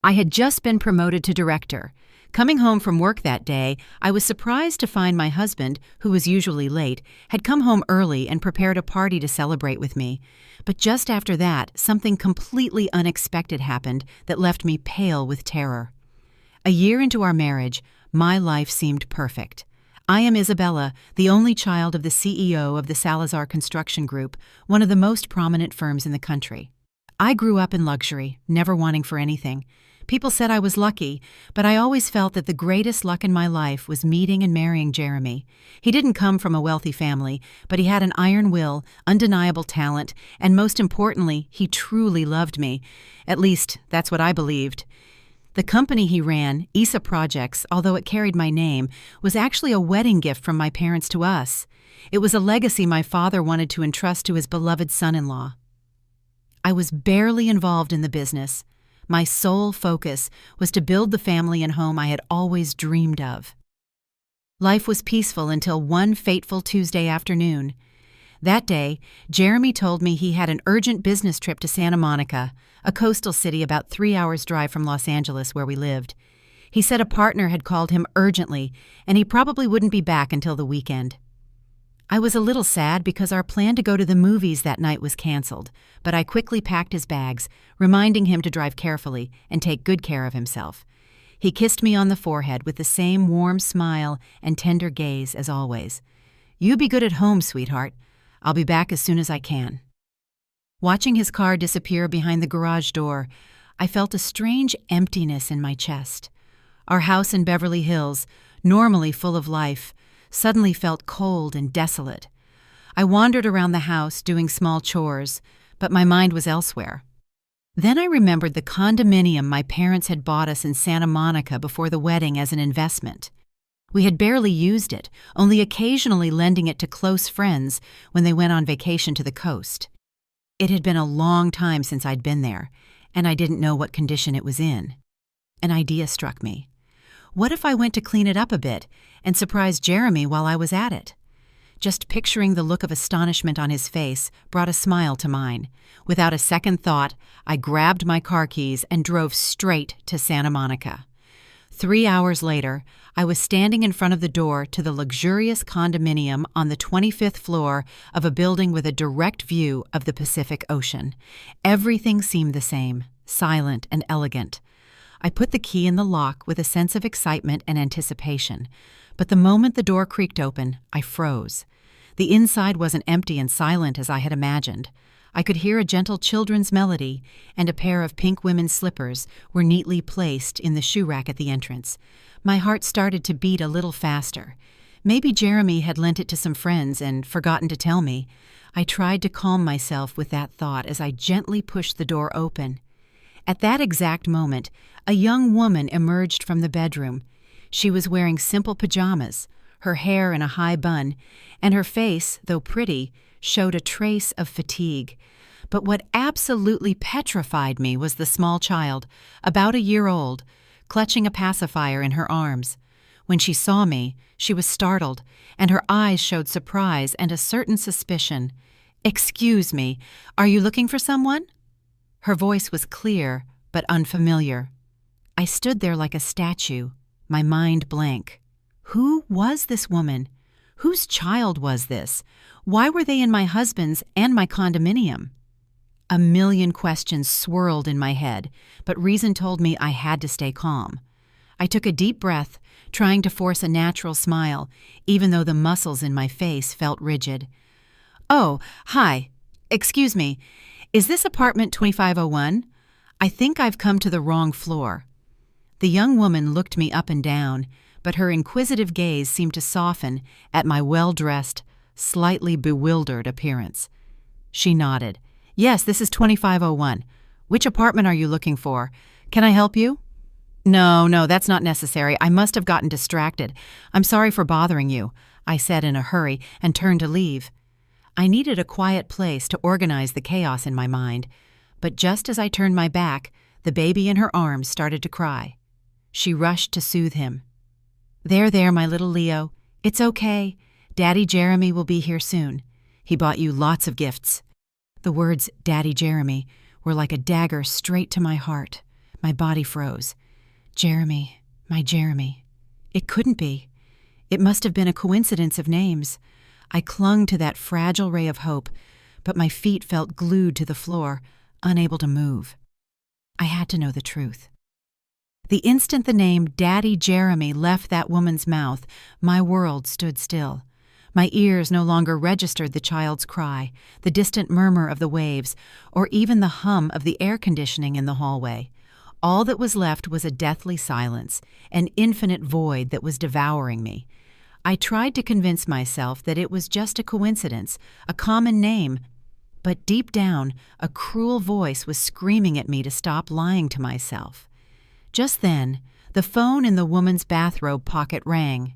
I had just been promoted to director. Coming home from work that day, I was surprised to find my husband, who was usually late, had come home early and prepared a party to celebrate with me. But just after that, something completely unexpected happened that left me pale with terror. A year into our marriage, my life seemed perfect. I am Isabella, the only child of the CEO of the Salazar Construction Group, one of the most prominent firms in the country. I grew up in luxury, never wanting for anything. People said I was lucky, but I always felt that the greatest luck in my life was meeting and marrying Jeremy. He didn't come from a wealthy family, but he had an iron will, undeniable talent, and most importantly, he truly loved me. At least, that's what I believed. The company he ran, Isa Projects, although it carried my name, was actually a wedding gift from my parents to us. It was a legacy my father wanted to entrust to his beloved son-in-law. I was barely involved in the business. My sole focus was to build the family and home I had always dreamed of. Life was peaceful until one fateful Tuesday afternoon. That day, Jeremy told me he had an urgent business trip to Santa Monica, a coastal city about 3 hours' drive from Los Angeles where we lived. He said a partner had called him urgently, and he probably wouldn't be back until the weekend. I was a little sad because our plan to go to the movies that night was canceled, but I quickly packed his bags, reminding him to drive carefully and take good care of himself. He kissed me on the forehead with the same warm smile and tender gaze as always. "You be good at home, sweetheart. I'll be back as soon as I can." Watching his car disappear behind the garage door, I felt a strange emptiness in my chest. Our house in Beverly Hills, normally full of life, suddenly felt cold and desolate. I wandered around the house doing small chores, but my mind was elsewhere. Then I remembered the condominium my parents had bought us in Santa Monica before the wedding as an investment. We had barely used it, only occasionally lending it to close friends when they went on vacation to the coast. It had been a long time since I'd been there, and I didn't know what condition it was in. An idea struck me. What if I went to clean it up a bit and surprised Jeremy while I was at it? Just picturing the look of astonishment on his face brought a smile to mine. Without a second thought, I grabbed my car keys and drove straight to Santa Monica. 3 hours later, I was standing in front of the door to the luxurious condominium on the 25th floor of a building with a direct view of the Pacific Ocean. Everything seemed the same, silent and elegant. I put the key in the lock with a sense of excitement and anticipation, but the moment the door creaked open, I froze. The inside wasn't empty and silent as I had imagined. I could hear a gentle children's melody, and a pair of pink women's slippers were neatly placed in the shoe rack at the entrance. My heart started to beat a little faster. Maybe Jeremy had lent it to some friends and forgotten to tell me. I tried to calm myself with that thought as I gently pushed the door open. At that exact moment, a young woman emerged from the bedroom. She was wearing simple pajamas, her hair in a high bun, and her face, though pretty, showed a trace of fatigue. But what absolutely petrified me was the small child, about a year old, clutching a pacifier in her arms. When she saw me, she was startled, and her eyes showed surprise and a certain suspicion. "Excuse me, are you looking for someone?" Her voice was clear, but unfamiliar. I stood there like a statue, my mind blank. Who was this woman? Whose child was this? Why were they in my husband's and my condominium? A million questions swirled in my head, but reason told me I had to stay calm. I took a deep breath, trying to force a natural smile, even though the muscles in my face felt rigid. "Oh, hi. Excuse me. Is this apartment 2501? I think I've come to the wrong floor." The young woman looked me up and down, but her inquisitive gaze seemed to soften at my well-dressed, slightly bewildered appearance. She nodded. "Yes, this is 2501. Which apartment are you looking for? Can I help you?" No, that's not necessary. I must have gotten distracted. I'm sorry for bothering you," I said in a hurry and turned to leave. I needed a quiet place to organize the chaos in my mind, but just as I turned my back, the baby in her arms started to cry. She rushed to soothe him. There, my little Leo. It's okay. Daddy Jeremy will be here soon. He bought you lots of gifts." The words, Daddy Jeremy, were like a dagger straight to my heart. My body froze. Jeremy, my Jeremy. It couldn't be. It must have been a coincidence of names. I clung to that fragile ray of hope, but my feet felt glued to the floor, unable to move. I had to know the truth. The instant the name Daddy Jeremy left that woman's mouth, my world stood still. My ears no longer registered the child's cry, the distant murmur of the waves, or even the hum of the air conditioning in the hallway. All that was left was a deathly silence, an infinite void that was devouring me. I tried to convince myself that it was just a coincidence, a common name, but deep down, a cruel voice was screaming at me to stop lying to myself. Just then, the phone in the woman's bathrobe pocket rang.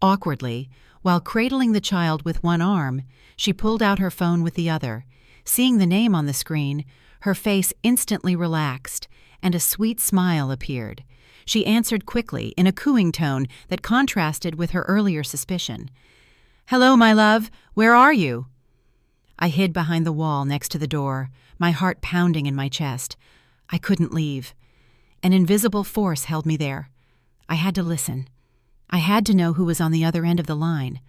Awkwardly, while cradling the child with one arm, she pulled out her phone with the other. Seeing the name on the screen, her face instantly relaxed, and a sweet smile appeared. She answered quickly, in a cooing tone that contrasted with her earlier suspicion. "Hello, my love. Where are you?" I hid behind the wall next to the door, my heart pounding in my chest. I couldn't leave. An invisible force held me there. I had to listen. I had to know who was on the other end of the line.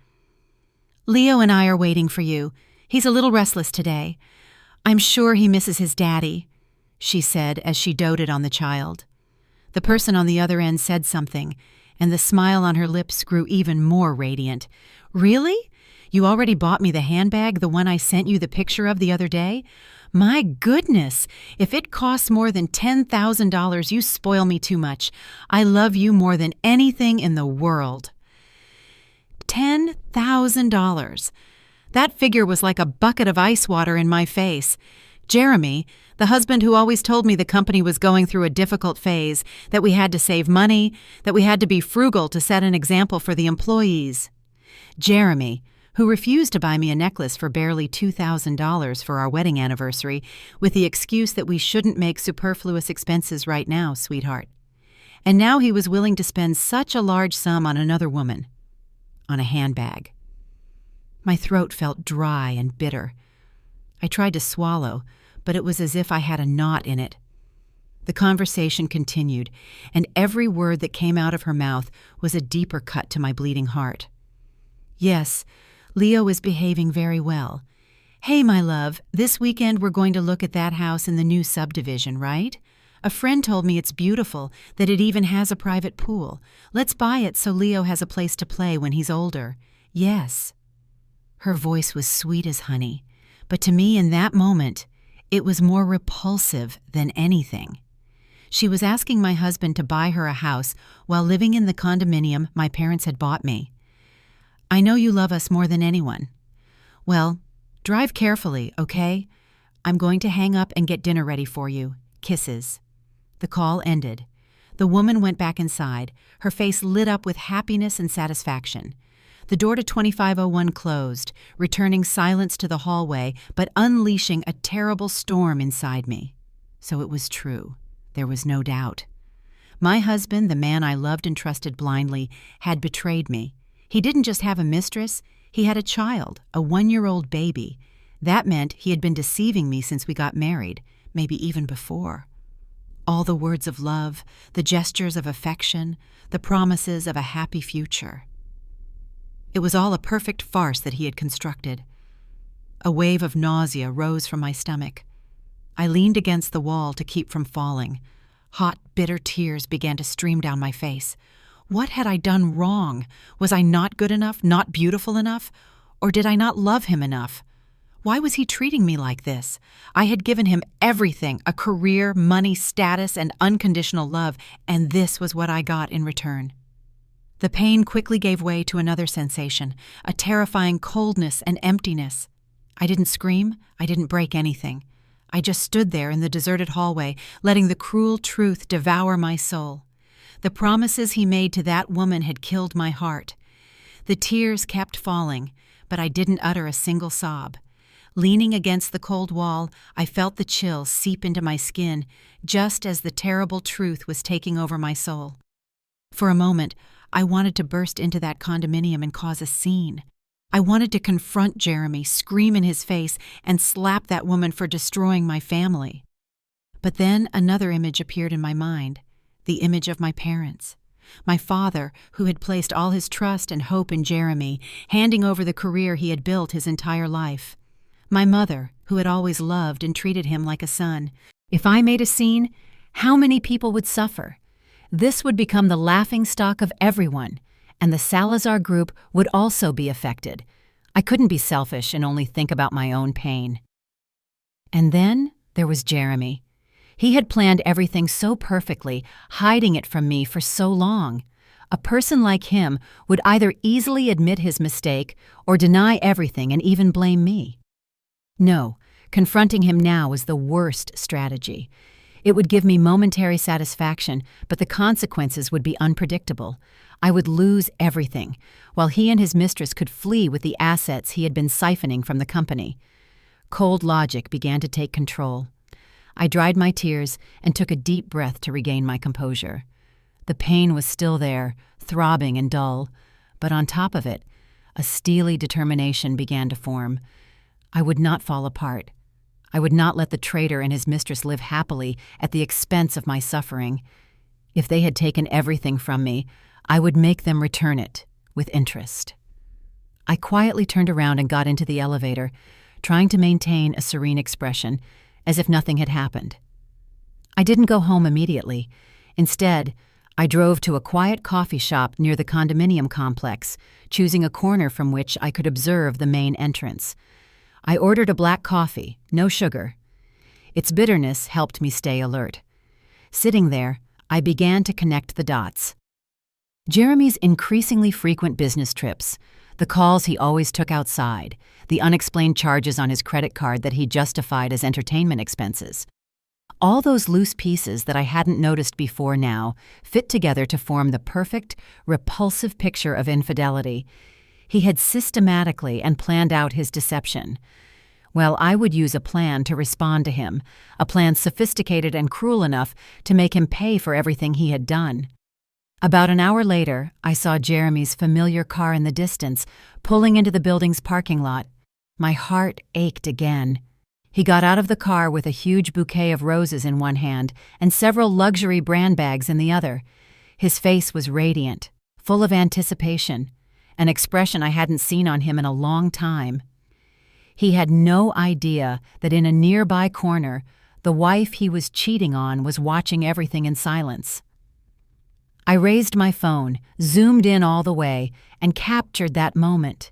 "Leo and I are waiting for you. He's a little restless today. I'm sure he misses his daddy," she said as she doted on the child. The person on the other end said something, and the smile on her lips grew even more radiant. "Really? You already bought me the handbag, the one I sent you the picture of the other day? My goodness! If it costs more than $10,000, you spoil me too much. I love you more than anything in the world." $10,000. That figure was like a bucket of ice water in my face. Jeremy, the husband who always told me the company was going through a difficult phase, that we had to save money, that we had to be frugal to set an example for the employees. Jeremy, who refused to buy me a necklace for barely $2,000 for our wedding anniversary, with the excuse that we shouldn't make superfluous expenses right now, sweetheart. And now he was willing to spend such a large sum on another woman, on a handbag. My throat felt dry and bitter. I tried to swallow, but it was as if I had a knot in it. The conversation continued, and every word that came out of her mouth was a deeper cut to my bleeding heart. "Yes, Leo is behaving very well. Hey, my love, this weekend we're going to look at that house in the new subdivision, right? A friend told me it's beautiful, that it even has a private pool. Let's buy it so Leo has a place to play when he's older. Yes." Her voice was sweet as honey, but to me in that moment, it was more repulsive than anything. She was asking my husband to buy her a house while living in the condominium my parents had bought me. "I know you love us more than anyone. Well, drive carefully, okay? I'm going to hang up and get dinner ready for you. Kisses." The call ended. The woman went back inside, her face lit up with happiness and satisfaction. The door to 2501 closed, returning silence to the hallway, but unleashing a terrible storm inside me. So it was true. There was no doubt. My husband, the man I loved and trusted blindly, had betrayed me. He didn't just have a mistress, he had a child, a 1-year-old baby. That meant he had been deceiving me since we got married, maybe even before. All the words of love, the gestures of affection, the promises of a happy future. It was all a perfect farce that he had constructed. A wave of nausea rose from my stomach. I leaned against the wall to keep from falling. Hot, bitter tears began to stream down my face. What had I done wrong? Was I not good enough, not beautiful enough? Or did I not love him enough? Why was he treating me like this? I had given him everything, a career, money, status, and unconditional love, and this was what I got in return. The pain quickly gave way to another sensation, a terrifying coldness and emptiness. I didn't scream, I didn't break anything. I just stood there in the deserted hallway, letting the cruel truth devour my soul. The promises he made to that woman had killed my heart. The tears kept falling, but I didn't utter a single sob. Leaning against the cold wall, I felt the chill seep into my skin, just as the terrible truth was taking over my soul. For a moment, I wanted to burst into that condominium and cause a scene. I wanted to confront Jeremy, scream in his face, and slap that woman for destroying my family. But then another image appeared in my mind, the image of my parents. My father, who had placed all his trust and hope in Jeremy, handing over the career he had built his entire life. My mother, who had always loved and treated him like a son. If I made a scene, how many people would suffer? This would become the laughingstock of everyone, and the Salazar group would also be affected. I couldn't be selfish and only think about my own pain. And then there was Jeremy. He had planned everything so perfectly, hiding it from me for so long. A person like him would either easily admit his mistake or deny everything and even blame me. No, confronting him now was the worst strategy. It would give me momentary satisfaction, but the consequences would be unpredictable. I would lose everything, while he and his mistress could flee with the assets he had been siphoning from the company. Cold logic began to take control. I dried my tears and took a deep breath to regain my composure. The pain was still there, throbbing and dull, but on top of it, a steely determination began to form. I would not fall apart. I would not let the traitor and his mistress live happily at the expense of my suffering. If they had taken everything from me, I would make them return it, with interest. I quietly turned around and got into the elevator, trying to maintain a serene expression, as if nothing had happened. I didn't go home immediately. Instead, I drove to a quiet coffee shop near the condominium complex, choosing a corner from which I could observe the main entrance. I ordered a black coffee, no sugar. Its bitterness helped me stay alert. Sitting there, I began to connect the dots. Jeremy's increasingly frequent business trips, the calls he always took outside, the unexplained charges on his credit card that he justified as entertainment expenses. All those loose pieces that I hadn't noticed before now fit together to form the perfect, repulsive picture of infidelity. He had systematically and planned out his deception. Well, I would use a plan to respond to him, a plan sophisticated and cruel enough to make him pay for everything he had done. About an hour later, I saw Jeremy's familiar car in the distance, pulling into the building's parking lot. My heart ached again. He got out of the car with a huge bouquet of roses in one hand and several luxury brand bags in the other. His face was radiant, full of anticipation, an expression I hadn't seen on him in a long time. He had no idea that in a nearby corner, the wife he was cheating on was watching everything in silence. I raised my phone, zoomed in all the way, and captured that moment.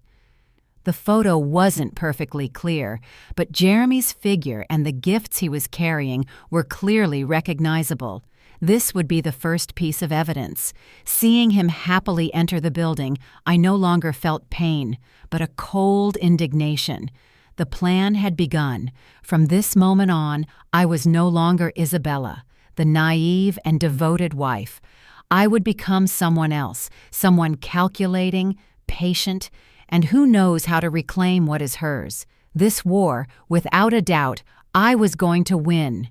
The photo wasn't perfectly clear, but Jeremy's figure and the gifts he was carrying were clearly recognizable. This would be the first piece of evidence. Seeing him happily enter the building, I no longer felt pain, but a cold indignation. The plan had begun. From this moment on, I was no longer Isabella, the naive and devoted wife. I would become someone else, someone calculating, patient, and who knows how to reclaim what is hers. This war, without a doubt, I was going to win.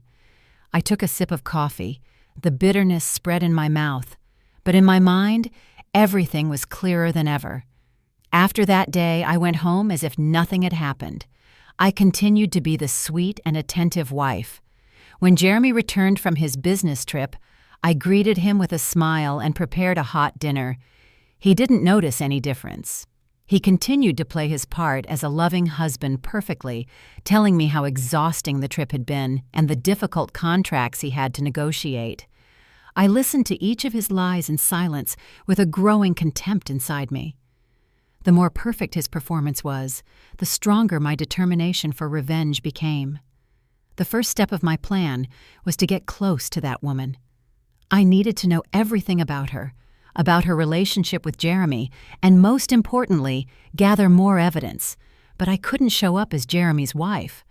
I took a sip of coffee. The bitterness spread in my mouth, but in my mind, everything was clearer than ever. After that day, I went home as if nothing had happened. I continued to be the sweet and attentive wife. When Jeremy returned from his business trip, I greeted him with a smile and prepared a hot dinner. He didn't notice any difference. He continued to play his part as a loving husband perfectly, telling me how exhausting the trip had been and the difficult contracts he had to negotiate. I listened to each of his lies in silence with a growing contempt inside me. The more perfect his performance was, the stronger my determination for revenge became. The first step of my plan was to get close to that woman. I needed to know everything about her relationship with Jeremy, and most importantly, gather more evidence. But I couldn't show up as Jeremy's wife.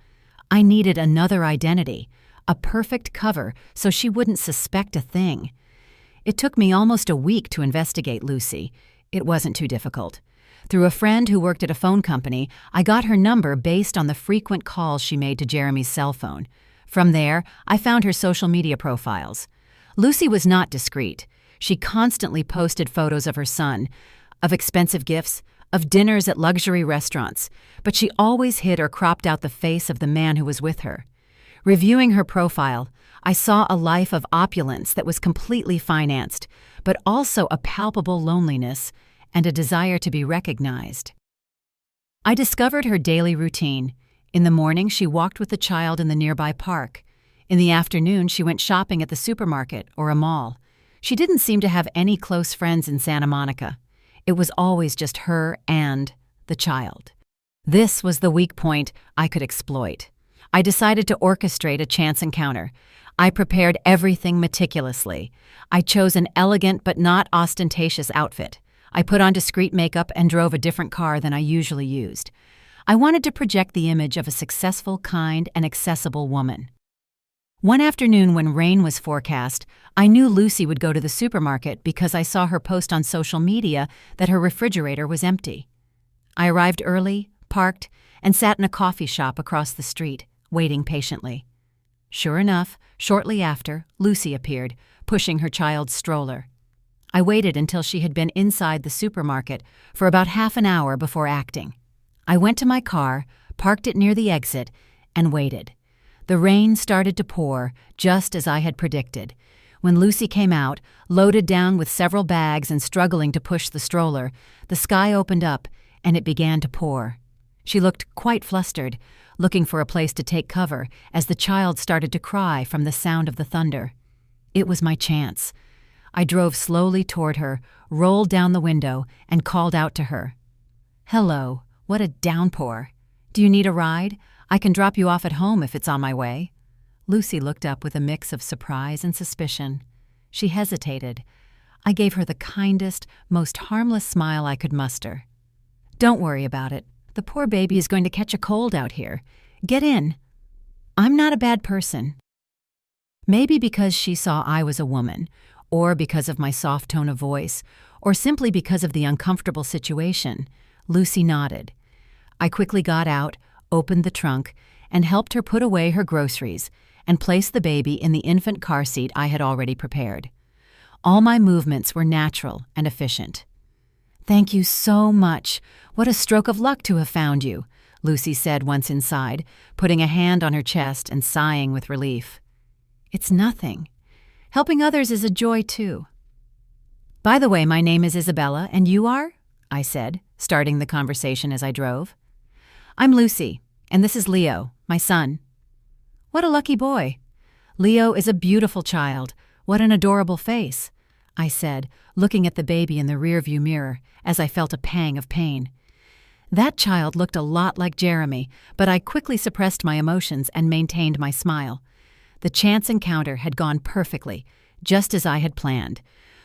I needed another identity, a perfect cover so she wouldn't suspect a thing. It took me almost a week to investigate Lucy. It wasn't too difficult. Through a friend who worked at a phone company, I got her number based on the frequent calls she made to Jeremy's cell phone. From there, I found her social media profiles. Lucy was not discreet. She constantly posted photos of her son, of expensive gifts, of dinners at luxury restaurants, but she always hid or cropped out the face of the man who was with her. Reviewing her profile, I saw a life of opulence that was completely financed, but also a palpable loneliness and a desire to be recognized. I discovered her daily routine. In the morning, she walked with the child in the nearby park. In the afternoon, she went shopping at the supermarket or a mall. She didn't seem to have any close friends in Santa Monica. It was always just her and the child. This was the weak point I could exploit. I decided to orchestrate a chance encounter. I prepared everything meticulously. I chose an elegant but not ostentatious outfit. I put on discreet makeup and drove a different car than I usually used. I wanted to project the image of a successful, kind, and accessible woman. One afternoon when rain was forecast, I knew Lucy would go to the supermarket because I saw her post on social media that her refrigerator was empty. I arrived early, parked, and sat in a coffee shop across the street, waiting patiently. Sure enough, shortly after, Lucy appeared, pushing her child's stroller. I waited until she had been inside the supermarket for about half an hour before acting. I went to my car, parked it near the exit, and waited. The rain started to pour, just as I had predicted. When Lucy came out, loaded down with several bags and struggling to push the stroller, the sky opened up and it began to pour. She looked quite flustered, looking for a place to take cover as the child started to cry from the sound of the thunder. It was my chance. I drove slowly toward her, rolled down the window, and called out to her. "Hello, what a downpour. Do you need a ride? I can drop you off at home if it's on my way." Lucy looked up with a mix of surprise and suspicion. She hesitated. I gave her the kindest, most harmless smile I could muster. "Don't worry about it. The poor baby is going to catch a cold out here. Get in. I'm not a bad person." Maybe because she saw I was a woman, or because of my soft tone of voice, or simply because of the uncomfortable situation, Lucy nodded. I quickly got out, opened the trunk, and helped her put away her groceries and place the baby in the infant car seat I had already prepared. All my movements were natural and efficient. "Thank you so much. What a stroke of luck to have found you," Lucy said once inside, putting a hand on her chest and sighing with relief. "It's nothing. Helping others is a joy, too." "By the way, my name is Isabella, and you are?" I said, starting the conversation as I drove. "I'm Lucy, and this is Leo, my son." "What a lucky boy. Leo is a beautiful child. What an adorable face," I said, looking at the baby in the rearview mirror as I felt a pang of pain. That child looked a lot like Jeremy, but I quickly suppressed my emotions and maintained my smile. The chance encounter had gone perfectly, just as I had planned.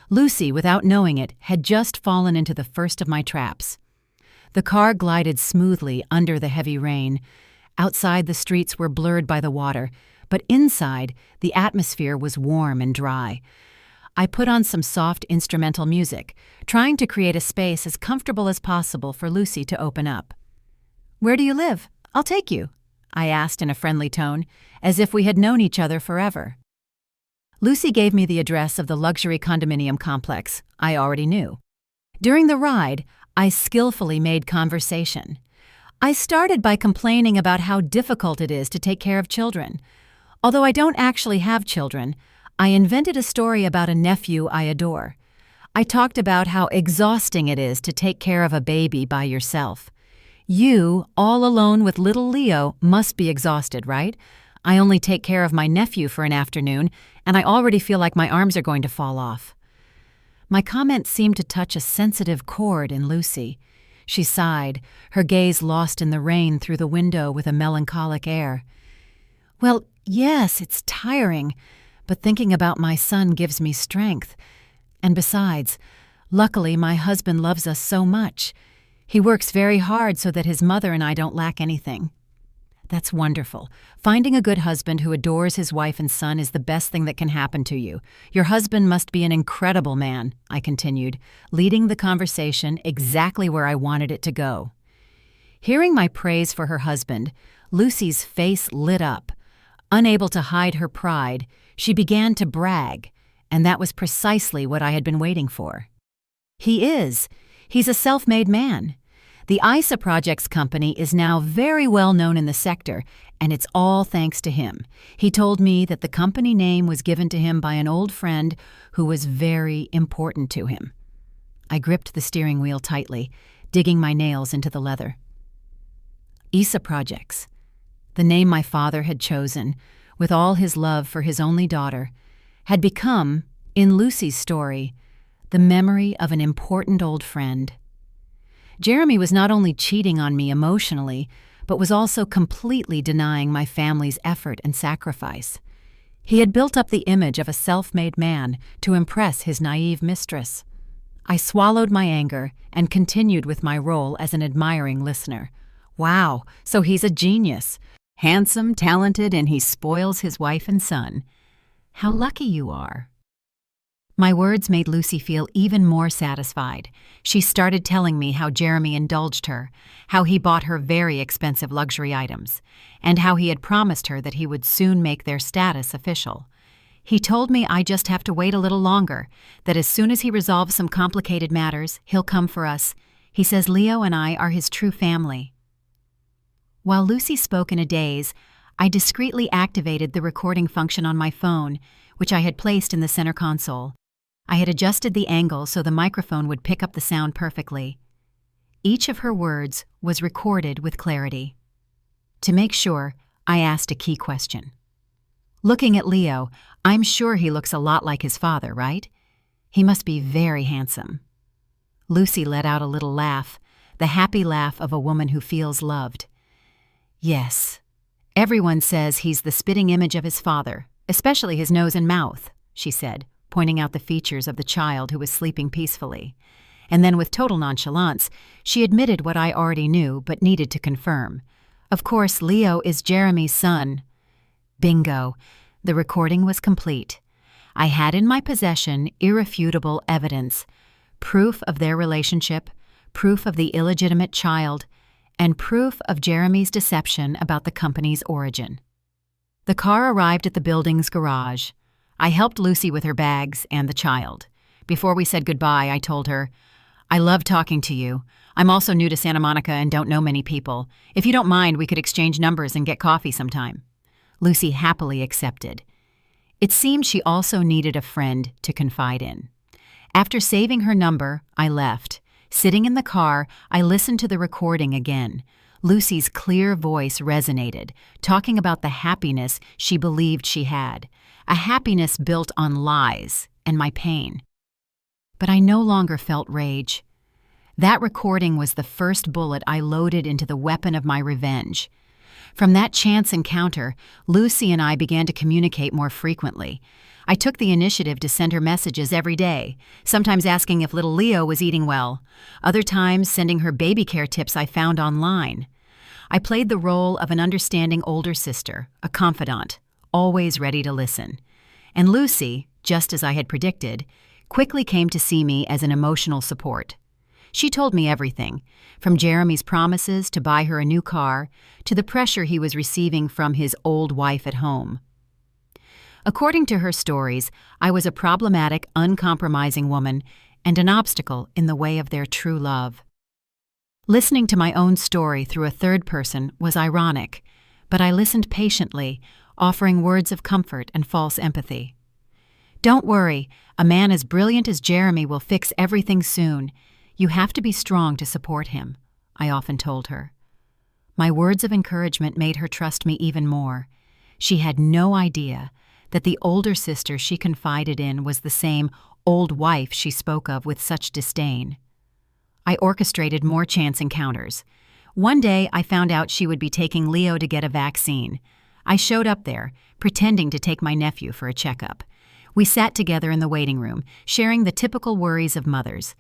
Lucy, without knowing it, had just fallen into the first of my traps. The car glided smoothly under the heavy rain. Outside, the streets were blurred by the water, but inside, the atmosphere was warm and dry. I put on some soft instrumental music, trying to create a space as comfortable as possible for Lucy to open up. "Where do you live? I'll take you," I asked in a friendly tone, as if we had known each other forever. Lucy gave me the address of the luxury condominium complex I already knew. During the ride, I skillfully made conversation. I started by complaining about how difficult it is to take care of children. Although I don't actually have children, I invented a story about a nephew I adore. I talked about how exhausting it is to take care of a baby by yourself. You, all alone with little Leo, must be exhausted, right? I only take care of my nephew for an afternoon, and I already feel like my arms are going to fall off. My comment seemed to touch a sensitive chord in Lucy. She sighed, her gaze lost in the rain through the window with a melancholic air. "Well, yes, it's tiring, but thinking about my son gives me strength. And besides, luckily my husband loves us so much. He works very hard so that his mother and I don't lack anything." "That's wonderful. Finding a good husband who adores his wife and son is the best thing that can happen to you. Your husband must be an incredible man," I continued, leading the conversation exactly where I wanted it to go. Hearing my praise for her husband, Lucy's face lit up. Unable to hide her pride, she began to brag, and that was precisely what I had been waiting for. "He is. He's a self-made man. The ISA Projects company is now very well known in the sector, and it's all thanks to him. He told me that the company name was given to him by an old friend who was very important to him. I gripped the steering wheel tightly, digging my nails into the leather. ISA Projects, the name my father had chosen, with all his love for his only daughter, had become, in Lucy's story, the memory of an important old friend. Jeremy was not only cheating on me emotionally, but was also completely denying my family's effort and sacrifice. He had built up the image of a self-made man to impress his naive mistress. I swallowed my anger and continued with my role as an admiring listener. Wow, so he's a genius. Handsome, talented, and he spoils his wife and son. How lucky you are. My words made Lucy feel even more satisfied. She started telling me how Jeremy indulged her, how he bought her very expensive luxury items, and how he had promised her that he would soon make their status official. He told me I just have to wait a little longer, that as soon as he resolves some complicated matters, he'll come for us. He says Leo and I are his true family. While Lucy spoke in a daze, I discreetly activated the recording function on my phone, which I had placed in the center console. I had adjusted the angle so the microphone would pick up the sound perfectly. Each of her words was recorded with clarity. To make sure, I asked a key question. Looking at Leo, I'm sure he looks a lot like his father, right? He must be very handsome. Lucy let out a little laugh, the happy laugh of a woman who feels loved. Yes, everyone says he's the spitting image of his father, especially his nose and mouth, she said, pointing out the features of the child who was sleeping peacefully. And then with total nonchalance, she admitted what I already knew but needed to confirm. Of course, Leo is Jeremy's son. Bingo. The recording was complete. I had in my possession irrefutable evidence, proof of their relationship, proof of the illegitimate child, and proof of Jeremy's deception about the company's origin. The car arrived at the building's garage. I helped Lucy with her bags and the child. Before we said goodbye, I told her, I love talking to you. I'm also new to Santa Monica and don't know many people. If you don't mind, we could exchange numbers and get coffee sometime. Lucy happily accepted. It seemed she also needed a friend to confide in. After saving her number, I left. Sitting in the car, I listened to the recording again. Lucy's clear voice resonated, talking about the happiness she believed she had, a happiness built on lies and my pain. But I no longer felt rage. That recording was the first bullet I loaded into the weapon of my revenge. From that chance encounter, Lucy and I began to communicate more frequently. I took the initiative to send her messages every day, sometimes asking if little Leo was eating well, other times sending her baby care tips I found online. I played the role of an understanding older sister, a confidant, always ready to listen. And Lucy, just as I had predicted, quickly came to see me as an emotional support. She told me everything, from Jeremy's promises to buy her a new car, to the pressure he was receiving from his old wife at home. According to her stories, I was a problematic, uncompromising woman and an obstacle in the way of their true love. Listening to my own story through a third person was ironic, but I listened patiently, offering words of comfort and false empathy. Don't worry, a man as brilliant as Jeremy will fix everything soon. You have to be strong to support him, I often told her. My words of encouragement made her trust me even more. She had no idea that the older sister she confided in was the same old wife she spoke of with such disdain. I orchestrated more chance encounters. One day I found out she would be taking Leo to get a vaccine. I showed up there, pretending to take my nephew for a checkup. We sat together in the waiting room, sharing the typical worries of mothers.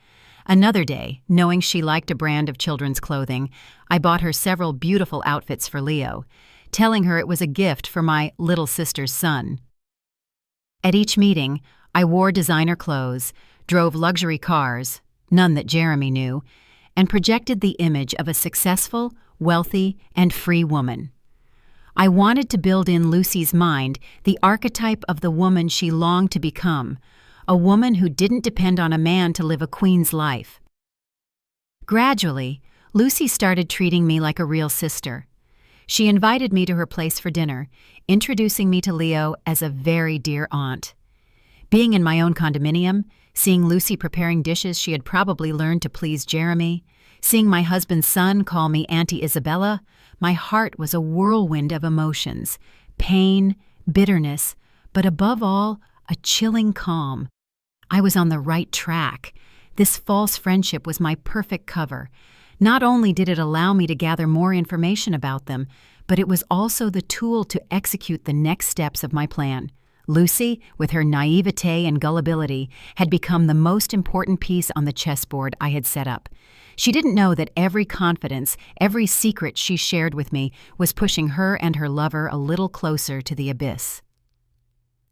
Another day, knowing she liked a brand of children's clothing, I bought her several beautiful outfits for Leo, telling her it was a gift for my little sister's son. At each meeting, I wore designer clothes, drove luxury cars, none that Jeremy knew, and projected the image of a successful, wealthy, and free woman. I wanted to build in Lucy's mind the archetype of the woman she longed to become, a woman who didn't depend on a man to live a queen's life. Gradually, Lucy started treating me like a real sister. She invited me to her place for dinner, introducing me to Leo as a very dear aunt. Being in my own condominium, seeing Lucy preparing dishes she had probably learned to please Jeremy, seeing my husband's son call me Auntie Isabella, my heart was a whirlwind of emotions, pain, bitterness, but above all, a chilling calm. I was on the right track. This false friendship was my perfect cover. Not only did it allow me to gather more information about them, but it was also the tool to execute the next steps of my plan. Lucy, with her naivete and gullibility, had become the most important piece on the chessboard I had set up. She didn't know that every confidence, every secret she shared with me was pushing her and her lover a little closer to the abyss.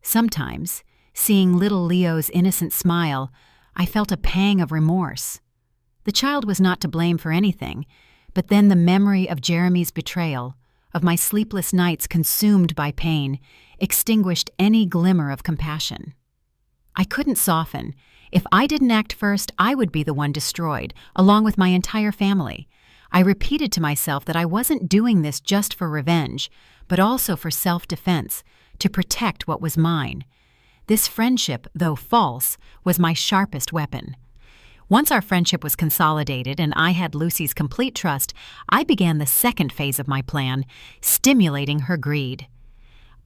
Sometimes, seeing little Leo's innocent smile, I felt a pang of remorse. The child was not to blame for anything, but then the memory of Jeremy's betrayal, of my sleepless nights consumed by pain, extinguished any glimmer of compassion. I couldn't soften. If I didn't act first, I would be the one destroyed, along with my entire family. I repeated to myself that I wasn't doing this just for revenge, but also for self-defense, to protect what was mine. This friendship, though false, was my sharpest weapon. Once our friendship was consolidated and I had Lucy's complete trust, I began the second phase of my plan, stimulating her greed.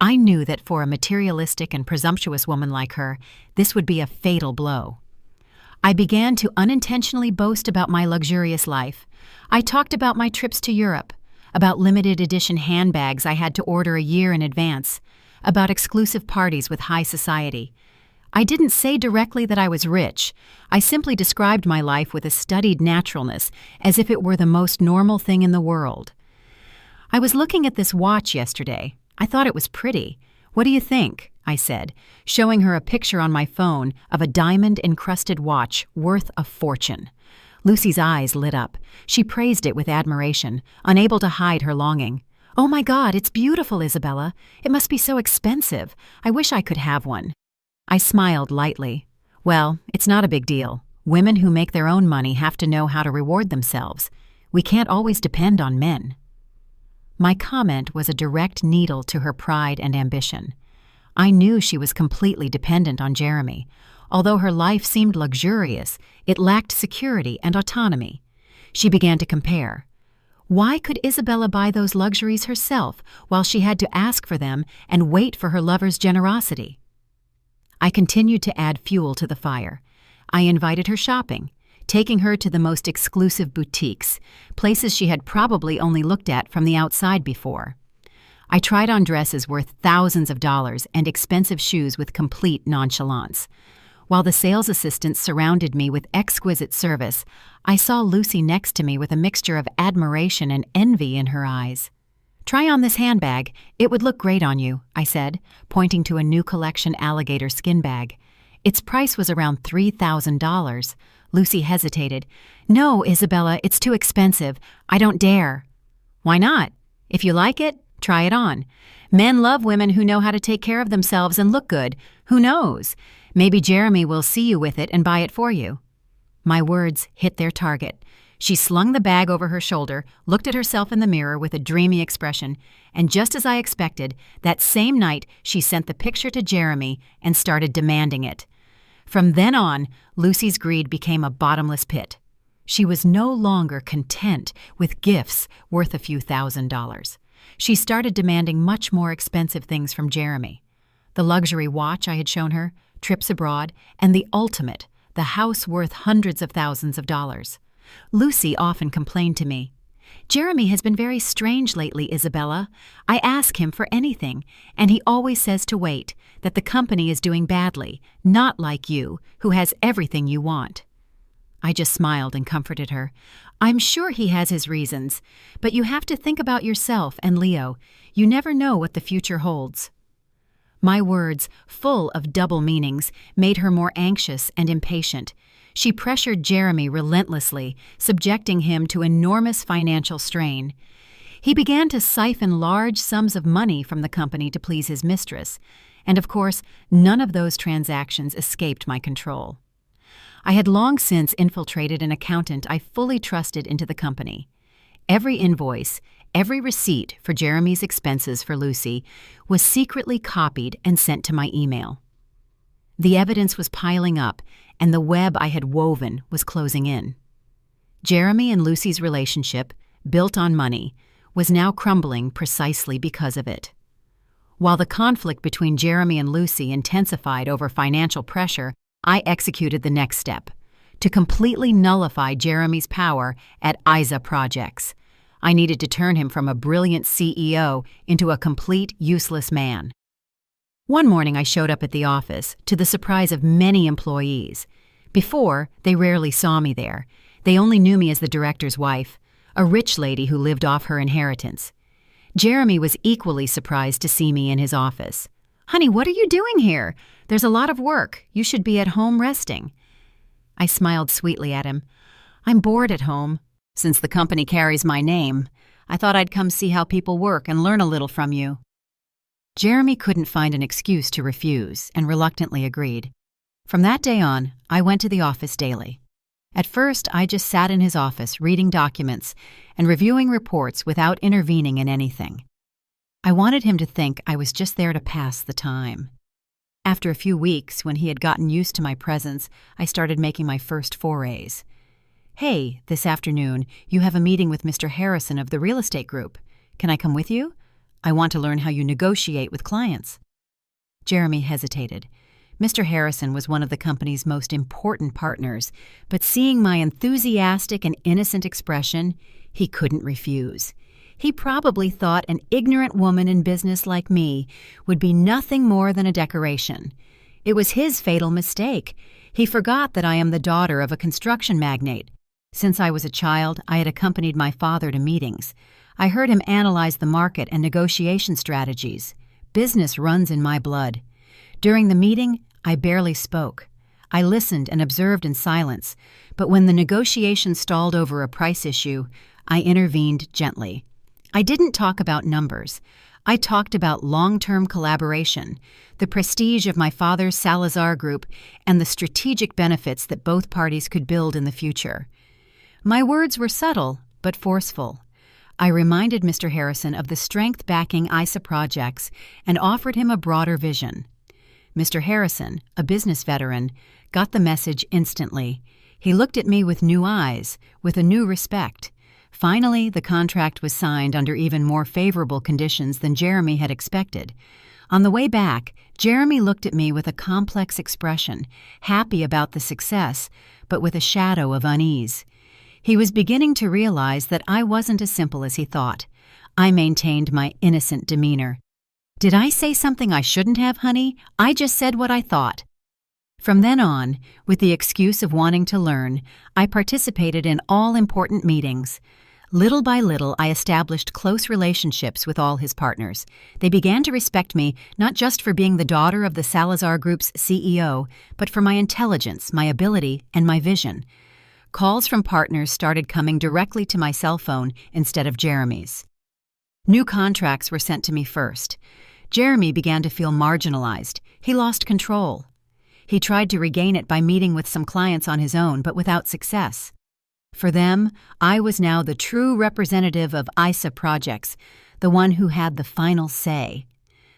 I knew that for a materialistic and presumptuous woman like her, this would be a fatal blow. I began to unintentionally boast about my luxurious life. I talked about my trips to Europe, about limited edition handbags I had to order a year in advance, about exclusive parties with high society. I didn't say directly that I was rich. I simply described my life with a studied naturalness, as if it were the most normal thing in the world. I was looking at this watch yesterday. I thought it was pretty. What do you think? I said, showing her a picture on my phone of a diamond-encrusted watch worth a fortune. Lucy's eyes lit up. She praised it with admiration, unable to hide her longing. "Oh my God, it's beautiful, Isabella. It must be so expensive. I wish I could have one." I smiled lightly. Well, it's not a big deal. Women who make their own money have to know how to reward themselves. We can't always depend on men. My comment was a direct needle to her pride and ambition. I knew she was completely dependent on Jeremy. Although her life seemed luxurious, it lacked security and autonomy. She began to compare. Why could Isabella buy those luxuries herself while she had to ask for them and wait for her lover's generosity? I continued to add fuel to the fire. I invited her shopping, taking her to the most exclusive boutiques, places she had probably only looked at from the outside before. I tried on dresses worth thousands of dollars and expensive shoes with complete nonchalance. While the sales assistants surrounded me with exquisite service, I saw Lucy next to me with a mixture of admiration and envy in her eyes. "Try on this handbag. It would look great on you," I said, pointing to a new collection alligator skin bag. Its price was around $3,000. Lucy hesitated. "No, Isabella, it's too expensive. I don't dare." "Why not? If you like it, try it on. Men love women who know how to take care of themselves and look good. Who knows? Maybe Jeremy will see you with it and buy it for you." My words hit their target. She slung the bag over her shoulder, looked at herself in the mirror with a dreamy expression, and just as I expected, that same night she sent the picture to Jeremy and started demanding it. From then on, Lucy's greed became a bottomless pit. She was no longer content with gifts worth a few $1,000s. She started demanding much more expensive things from Jeremy. The luxury watch I had shown her, trips abroad, and the ultimate, the house worth hundreds of thousands of dollars. Lucy often complained to me, "Jeremy has been very strange lately, Isabella. I ask him for anything, and he always says to wait, that the company is doing badly, not like you, who has everything you want." I just smiled and comforted her. "I'm sure he has his reasons, but you have to think about yourself and Leo. You never know what the future holds." My words, full of double meanings, made her more anxious and impatient. She pressured Jeremy relentlessly, subjecting him to enormous financial strain. He began to siphon large sums of money from the company to please his mistress, and of course, none of those transactions escaped my control. I had long since infiltrated an accountant I fully trusted into the company. Every invoice, every receipt for Jeremy's expenses for Lucy was secretly copied and sent to my email. The evidence was piling up, and the web I had woven was closing in. Jeremy and Lucy's relationship, built on money, was now crumbling precisely because of it. While the conflict between Jeremy and Lucy intensified over financial pressure, I executed the next step, to completely nullify Jeremy's power at ISA Projects. I needed to turn him from a brilliant CEO into a complete useless man. One morning I showed up at the office, to the surprise of many employees. Before, they rarely saw me there. They only knew me as the director's wife, a rich lady who lived off her inheritance. Jeremy was equally surprised to see me in his office. "Honey, what are you doing here? There's a lot of work. You should be at home resting." I smiled sweetly at him. "I'm bored at home. Since the company carries my name, I thought I'd come see how people work and learn a little from you." Jeremy couldn't find an excuse to refuse and reluctantly agreed. From that day on, I went to the office daily. At first, I just sat in his office reading documents and reviewing reports without intervening in anything. I wanted him to think I was just there to pass the time. After a few weeks, when he had gotten used to my presence, I started making my first forays. "Hey, this afternoon, you have a meeting with Mr. Harrison of the real estate group. Can I come with you? I want to learn how you negotiate with clients." Jeremy hesitated. Mr. Harrison was one of the company's most important partners, but seeing my enthusiastic and innocent expression, he couldn't refuse. He probably thought an ignorant woman in business like me would be nothing more than a decoration. It was his fatal mistake. He forgot that I am the daughter of a construction magnate. Since I was a child, I had accompanied my father to meetings. I heard him analyze the market and negotiation strategies. Business runs in my blood. During the meeting, I barely spoke. I listened and observed in silence, but when the negotiation stalled over a price issue, I intervened gently. I didn't talk about numbers. I talked about long-term collaboration, the prestige of my father's Salazar Group, and the strategic benefits that both parties could build in the future. My words were subtle, but forceful. I reminded Mr. Harrison of the strength backing ISA projects and offered him a broader vision. Mr. Harrison, a business veteran, got the message instantly. He looked at me with new eyes, with a new respect. Finally, the contract was signed under even more favorable conditions than Jeremy had expected. On the way back, Jeremy looked at me with a complex expression, happy about the success, but with a shadow of unease. He was beginning to realize that I wasn't as simple as he thought. I maintained my innocent demeanor. "Did I say something I shouldn't have, honey? I just said what I thought." From then on, with the excuse of wanting to learn, I participated in all important meetings. Little by little, I established close relationships with all his partners. They began to respect me not just for being the daughter of the Salazar Group's CEO, but for my intelligence, my ability, and my vision. Calls from partners started coming directly to my cell phone instead of Jeremy's. New contracts were sent to me first. Jeremy began to feel marginalized. He lost control. He tried to regain it by meeting with some clients on his own, but without success. For them, I was now the true representative of ISA projects, the one who had the final say.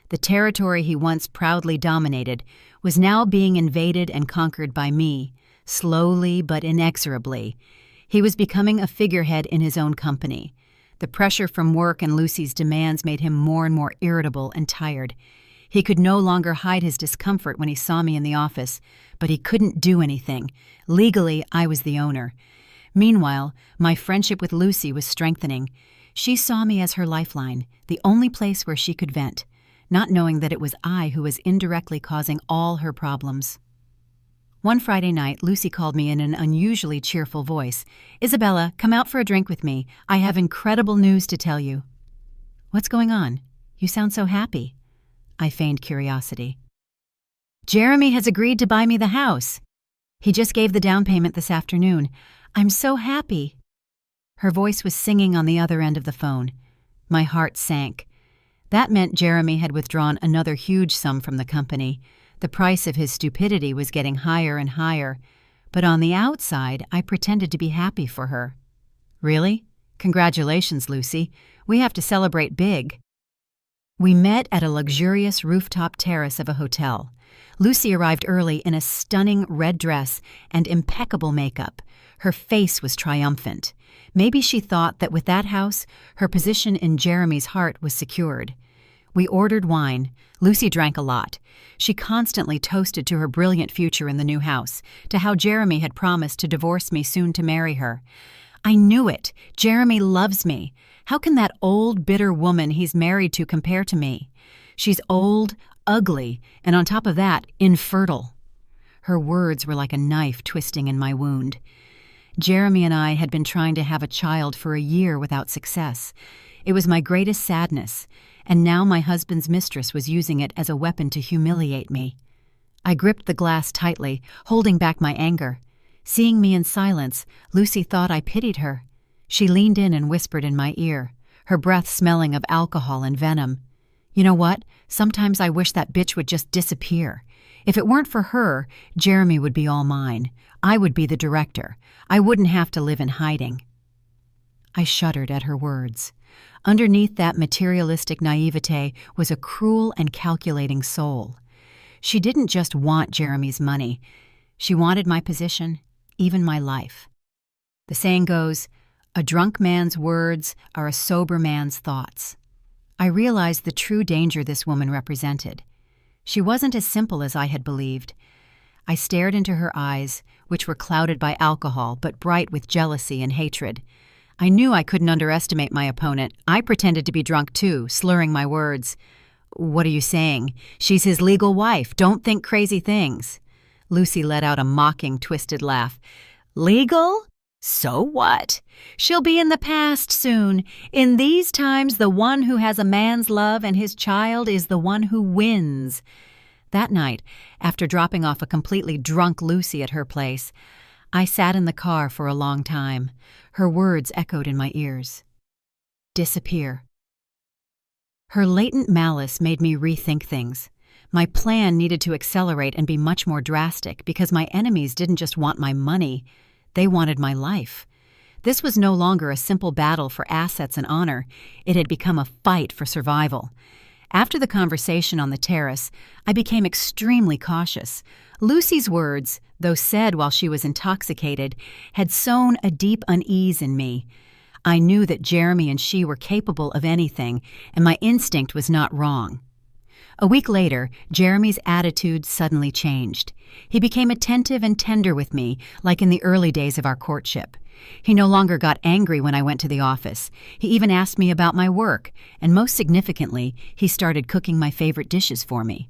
The territory he once proudly dominated was now being invaded and conquered by me, slowly but inexorably. He was becoming a figurehead in his own company. The pressure from work and Lucy's demands made him more and more irritable and tired. He could no longer hide his discomfort when he saw me in the office, but he couldn't do anything. Legally, I was the owner. Meanwhile, my friendship with Lucy was strengthening. She saw me as her lifeline, the only place where she could vent, not knowing that it was I who was indirectly causing all her problems. One Friday night, Lucy called me in an unusually cheerful voice. "Isabella, come out for a drink with me. I have incredible news to tell you." "What's going on? You sound so happy." I feigned curiosity. "Jeremy has agreed to buy me the house. He just gave the down payment this afternoon. I'm so happy." Her voice was singing on the other end of the phone. My heart sank. That meant Jeremy had withdrawn another huge sum from the company. The price of his stupidity was getting higher and higher. but on the outside, I pretended to be happy for her. "Really? Congratulations, Lucy. We have to celebrate big." We met at a luxurious rooftop terrace of a hotel. Lucy arrived early in a stunning red dress and impeccable makeup. Her face was triumphant. Maybe she thought that with that house, her position in Jeremy's heart was secured. We ordered wine. Lucy drank a lot. She constantly toasted to her brilliant future in the new house, to how Jeremy had promised to divorce me soon to marry her. I knew it. Jeremy loves me. How can that old, bitter woman he's married to compare to me? She's old, ugly, and on top of that, infertile. Her words were like a knife twisting in my wound. Jeremy and I had been trying to have a child for a year without success. It was my greatest sadness, and now my husband's mistress was using it as a weapon to humiliate me. I gripped the glass tightly, holding back my anger. Seeing me in silence, Lucy thought I pitied her. She leaned in and whispered in my ear, her breath smelling of alcohol and venom. "You know what? Sometimes I wish that bitch would just disappear. If it weren't for her, Jeremy would be all mine. I would be the director. I wouldn't have to live in hiding." I shuddered at her words. Underneath that materialistic naivete was a cruel and calculating soul. She didn't just want Jeremy's money. She wanted my position, even my life. The saying goes, "A drunk man's words are a sober man's thoughts." I realized the true danger this woman represented. She wasn't as simple as I had believed. I stared into her eyes, which were clouded by alcohol but bright with jealousy and hatred. I knew I couldn't underestimate my opponent. I pretended to be drunk too, slurring my words. "What are you saying? She's his legal wife. Don't think crazy things." Lucy let out a mocking, twisted laugh. "Legal? So what? She'll be in the past soon. In these times, the one who has a man's love and his child is the one who wins." That night, after dropping off a completely drunk Lucy at her place, I sat in the car for a long time. Her words echoed in my ears. "Disappear." Her latent malice made me rethink things. My plan needed to accelerate and be much more drastic because my enemies didn't just want my money, they wanted my life. This was no longer a simple battle for assets and honor. It had become a fight for survival. After the conversation on the terrace, I became extremely cautious. Lucy's words, though said while she was intoxicated, had sown a deep unease in me. I knew that Jeremy and she were capable of anything, and my instinct was not wrong. A week later, Jeremy's attitude suddenly changed. He became attentive and tender with me, like in the early days of our courtship. He no longer got angry when I went to the office. He even asked me about my work, and most significantly, he started cooking my favorite dishes for me.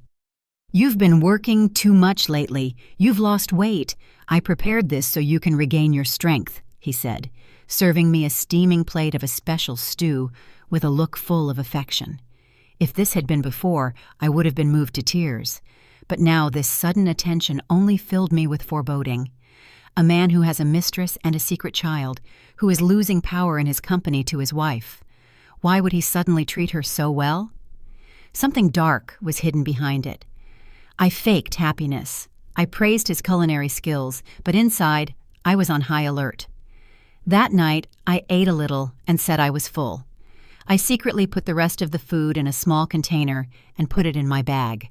"You've been working too much lately. You've lost weight. I prepared this so you can regain your strength," he said, serving me a steaming plate of a special stew with a look full of affection. If this had been before, I would have been moved to tears. But now this sudden attention only filled me with foreboding. A man who has a mistress and a secret child, who is losing power in his company to his wife. Why would he suddenly treat her so well? Something dark was hidden behind it. I faked happiness. I praised his culinary skills, but inside, I was on high alert. That night, I ate a little and said I was full. I secretly put the rest of the food in a small container and put it in my bag.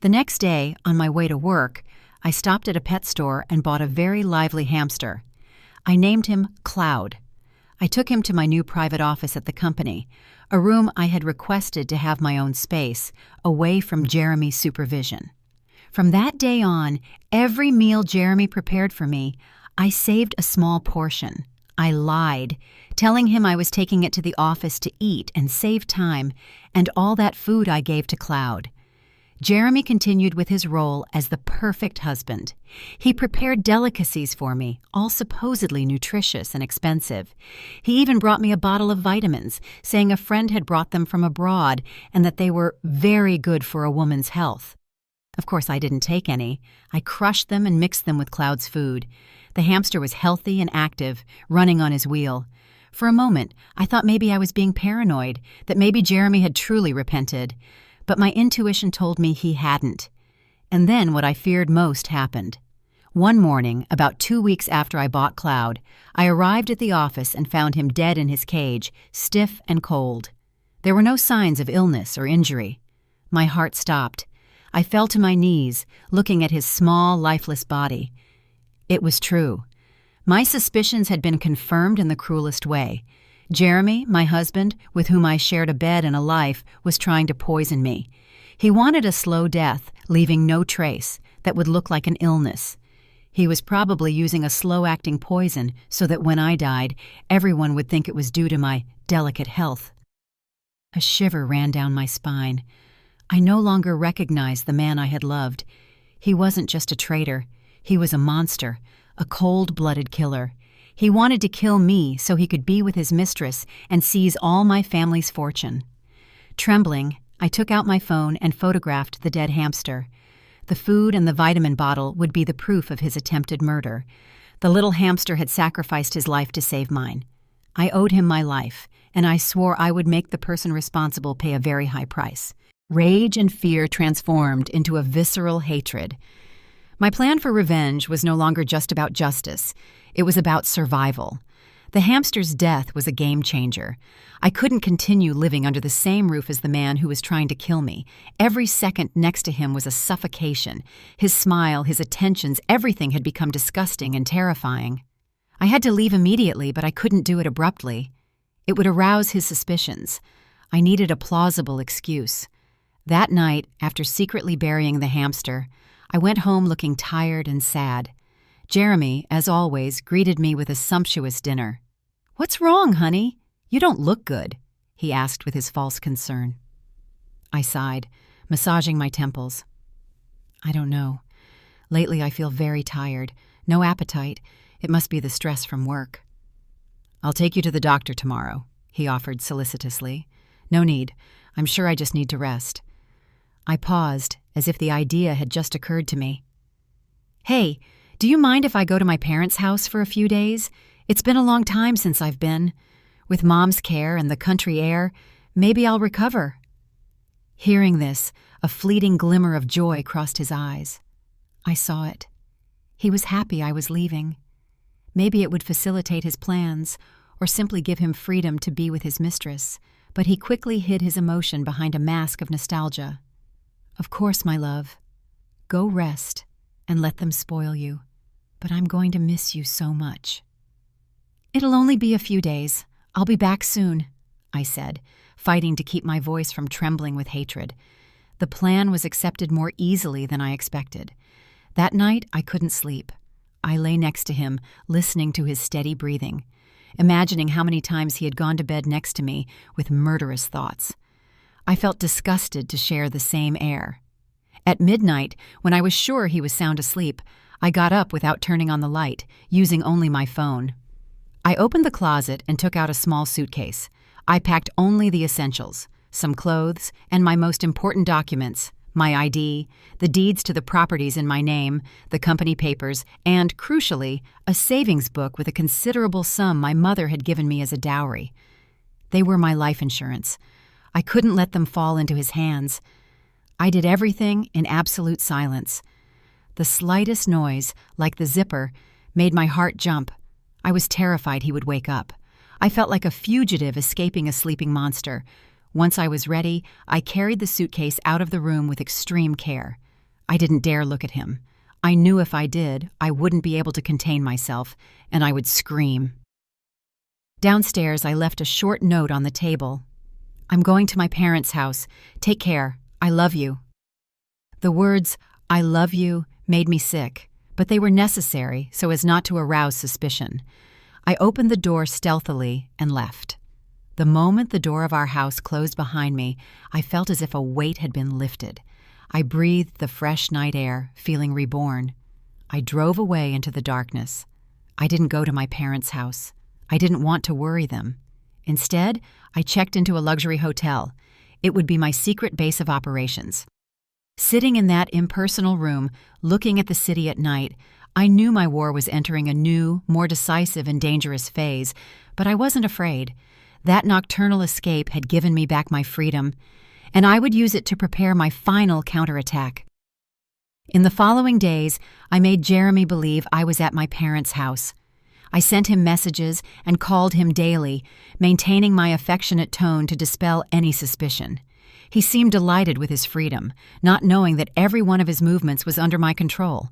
The next day, on my way to work, I stopped at a pet store and bought a very lively hamster. I named him Cloud. I took him to my new private office at the company, a room I had requested to have my own space, away from Jeremy's supervision. From that day on, every meal Jeremy prepared for me, I saved a small portion. I lied, telling him I was taking it to the office to eat and save time, and all that food I gave to Cloud. Jeremy continued with his role as the perfect husband. He prepared delicacies for me, all supposedly nutritious and expensive. He even brought me a bottle of vitamins, saying a friend had brought them from abroad and that they were very good for a woman's health. Of course, I didn't take any. I crushed them and mixed them with Cloud's food. The hamster was healthy and active, running on his wheel. For a moment, I thought maybe I was being paranoid, that maybe Jeremy had truly repented. But my intuition told me he hadn't. And then what I feared most happened. One morning, about 2 weeks after I bought Cloud, I arrived at the office and found him dead in his cage, stiff and cold. There were no signs of illness or injury. My heart stopped. I fell to my knees, looking at his small, lifeless body. It was true. My suspicions had been confirmed in the cruelest way. Jeremy, my husband, with whom I shared a bed and a life, was trying to poison me. He wanted a slow death, leaving no trace, that would look like an illness. He was probably using a slow-acting poison so that when I died, everyone would think it was due to my delicate health. A shiver ran down my spine. I no longer recognized the man I had loved. He wasn't just a traitor. He was a monster, a cold-blooded killer. He wanted to kill me so he could be with his mistress and seize all my family's fortune. Trembling, I took out my phone and photographed the dead hamster. The food and the vitamin bottle would be the proof of his attempted murder. The little hamster had sacrificed his life to save mine. I owed him my life, and I swore I would make the person responsible pay a very high price. Rage and fear transformed into a visceral hatred. My plan for revenge was no longer just about justice. It was about survival. The hamster's death was a game changer. I couldn't continue living under the same roof as the man who was trying to kill me. Every second next to him was a suffocation. His smile, his attentions, everything had become disgusting and terrifying. I had to leave immediately, but I couldn't do it abruptly. It would arouse his suspicions. I needed a plausible excuse. That night, after secretly burying the hamster, I went home looking tired and sad. Jeremy, as always, greeted me with a sumptuous dinner. "What's wrong, honey? You don't look good," he asked with his false concern. I sighed, massaging my temples. "I don't know. Lately I feel very tired. No appetite. It must be the stress from work." "I'll take you to the doctor tomorrow," he offered solicitously. "No need. I'm sure I just need to rest." I paused, as if the idea had just occurred to me. "Hey, do you mind if I go to my parents' house for a few days? It's been a long time since I've been. With Mom's care and the country air, maybe I'll recover." Hearing this, a fleeting glimmer of joy crossed his eyes. I saw it. He was happy I was leaving. Maybe it would facilitate his plans, or simply give him freedom to be with his mistress, but he quickly hid his emotion behind a mask of nostalgia. "Of course, my love. Go rest and let them spoil you, but I'm going to miss you so much." "It'll only be a few days. I'll be back soon," I said, fighting to keep my voice from trembling with hatred. The plan was accepted more easily than I expected. That night, I couldn't sleep. I lay next to him, listening to his steady breathing, imagining how many times he had gone to bed next to me with murderous thoughts. I felt disgusted to share the same air. At midnight, when I was sure he was sound asleep, I got up without turning on the light, using only my phone. I opened the closet and took out a small suitcase. I packed only the essentials, some clothes, and my most important documents, my ID, the deeds to the properties in my name, the company papers, and, crucially, a savings book with a considerable sum my mother had given me as a dowry. They were my life insurance. I couldn't let them fall into his hands. I did everything in absolute silence. The slightest noise, like the zipper, made my heart jump. I was terrified he would wake up. I felt like a fugitive escaping a sleeping monster. Once I was ready, I carried the suitcase out of the room with extreme care. I didn't dare look at him. I knew if I did, I wouldn't be able to contain myself, and I would scream. Downstairs, I left a short note on the table. "I'm going to my parents' house. Take care. I love you." The words, "I love you," made me sick, but they were necessary so as not to arouse suspicion. I opened the door stealthily and left. The moment the door of our house closed behind me, I felt as if a weight had been lifted. I breathed the fresh night air, feeling reborn. I drove away into the darkness. I didn't go to my parents' house. I didn't want to worry them. Instead, I checked into a luxury hotel. It would be my secret base of operations. Sitting in that impersonal room, looking at the city at night, I knew my war was entering a new, more decisive and dangerous phase, but I wasn't afraid. That nocturnal escape had given me back my freedom, and I would use it to prepare my final counterattack. In the following days, I made Jeremy believe I was at my parents' house. I sent him messages and called him daily, maintaining my affectionate tone to dispel any suspicion. He seemed delighted with his freedom, not knowing that every one of his movements was under my control.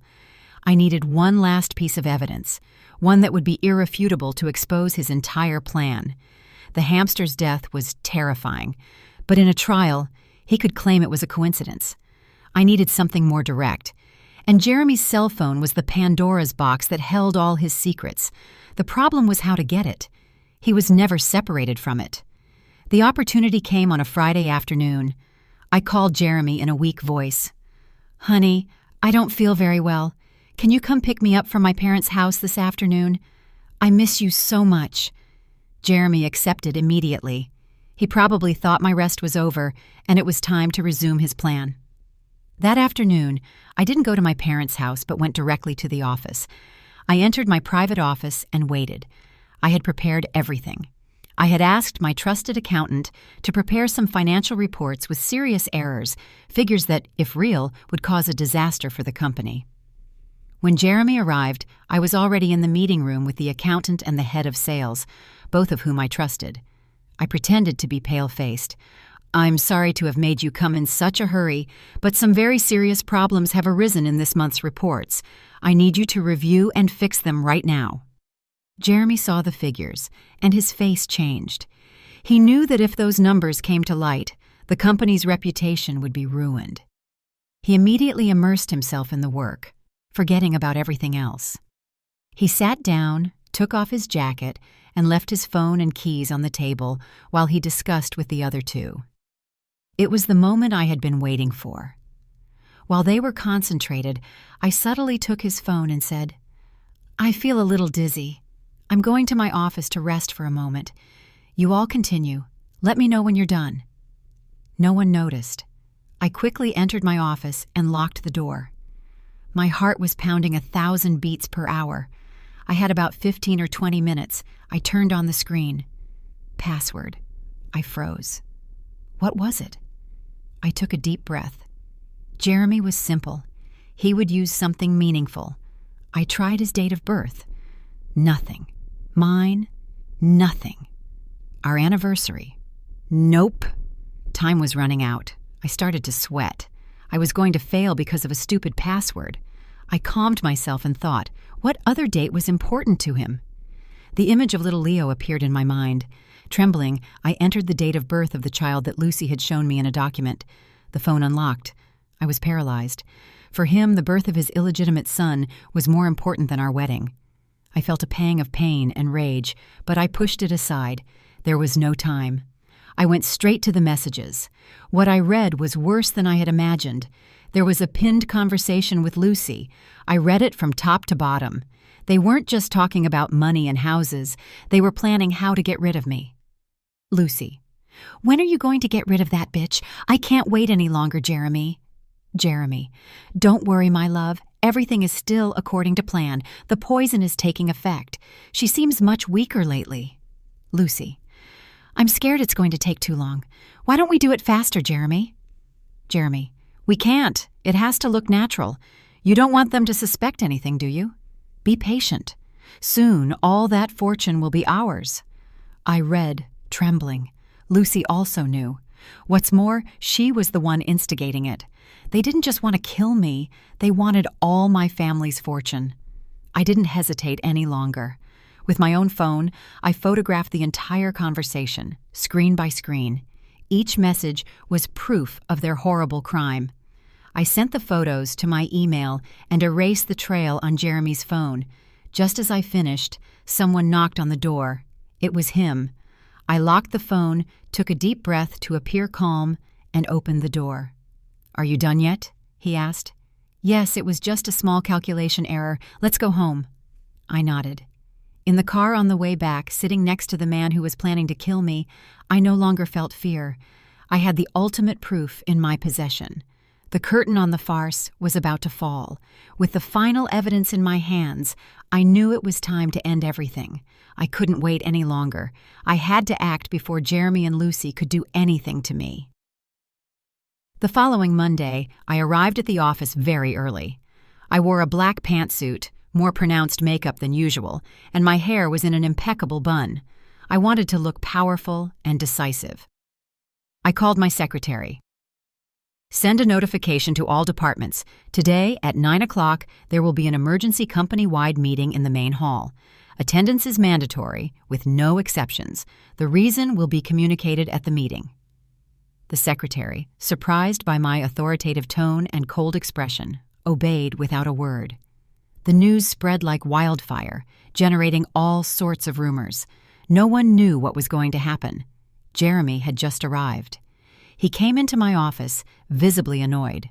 I needed one last piece of evidence, one that would be irrefutable to expose his entire plan. The hamster's death was terrifying, but in a trial, he could claim it was a coincidence. I needed something more direct. And Jeremy's cell phone was the Pandora's box that held all his secrets. The problem was how to get it. He was never separated from it. The opportunity came on a Friday afternoon. I called Jeremy in a weak voice. "Honey, I don't feel very well. Can you come pick me up from my parents' house this afternoon? I miss you so much." Jeremy accepted immediately. He probably thought my rest was over, and it was time to resume his plan. That afternoon, I didn't go to my parents' house but went directly to the office. I entered my private office and waited. I had prepared everything. I had asked my trusted accountant to prepare some financial reports with serious errors, figures that, if real, would cause a disaster for the company. When Jeremy arrived, I was already in the meeting room with the accountant and the head of sales, both of whom I trusted. I pretended to be pale-faced. "I'm sorry to have made you come in such a hurry, but some very serious problems have arisen in this month's reports. I need you to review and fix them right now." Jeremy saw the figures, and his face changed. He knew that if those numbers came to light, the company's reputation would be ruined. He immediately immersed himself in the work, forgetting about everything else. He sat down, took off his jacket, and left his phone and keys on the table while he discussed with the other two. It was the moment I had been waiting for. While they were concentrated, I subtly took his phone and said, "I feel a little dizzy. I'm going to my office to rest for a moment. You all continue. Let me know when you're done." No one noticed. I quickly entered my office and locked the door. My heart was pounding 1,000 beats per hour. I had about 15 or 20 minutes. I turned on the screen. Password. I froze. What was it? I took a deep breath. Jeremy was simple. He would use something meaningful. I tried his date of birth. Nothing. Mine? Nothing. Our anniversary? Nope. Time was running out. I started to sweat. I was going to fail because of a stupid password. I calmed myself and thought, what other date was important to him? The image of little Leo appeared in my mind. Trembling, I entered the date of birth of the child that Lucy had shown me in a document. The phone unlocked. I was paralyzed. For him, the birth of his illegitimate son was more important than our wedding. I felt a pang of pain and rage, but I pushed it aside. There was no time. I went straight to the messages. What I read was worse than I had imagined. There was a pinned conversation with Lucy. I read it from top to bottom. They weren't just talking about money and houses. They were planning how to get rid of me. Lucy: "When are you going to get rid of that bitch? I can't wait any longer, Jeremy." Jeremy: "Don't worry, my love. Everything is still according to plan. The poison is taking effect. She seems much weaker lately." Lucy: "I'm scared it's going to take too long. Why don't we do it faster, Jeremy?" Jeremy: "We can't. It has to look natural. You don't want them to suspect anything, do you? Be patient. Soon all that fortune will be ours." I read, trembling. Lucy also knew. What's more, she was the one instigating it. They didn't just want to kill me, they wanted all my family's fortune. I didn't hesitate any longer. With my own phone, I photographed the entire conversation, screen by screen. Each message was proof of their horrible crime. I sent the photos to my email and erased the trail on Jeremy's phone. Just as I finished, someone knocked on the door. It was him. I locked the phone, took a deep breath to appear calm, and opened the door. "Are you done yet?" he asked. "Yes, it was just a small calculation error. Let's go home." I nodded. In the car on the way back, sitting next to the man who was planning to kill me, I no longer felt fear. I had the ultimate proof in my possession. The curtain on the farce was about to fall. With the final evidence in my hands, I knew it was time to end everything. I couldn't wait any longer. I had to act before Jeremy and Lucy could do anything to me. The following Monday, I arrived at the office very early. I wore a black pantsuit, more pronounced makeup than usual, and my hair was in an impeccable bun. I wanted to look powerful and decisive. I called my secretary. Send a notification to all departments. Today, at 9 o'clock, there will be an emergency company-wide meeting in the main hall. Attendance is mandatory, with no exceptions. The reason will be communicated at the meeting. The secretary, surprised by my authoritative tone and cold expression, obeyed without a word. The news spread like wildfire, generating all sorts of rumors. No one knew what was going to happen. Jeremy had just arrived. He came into my office, visibly annoyed.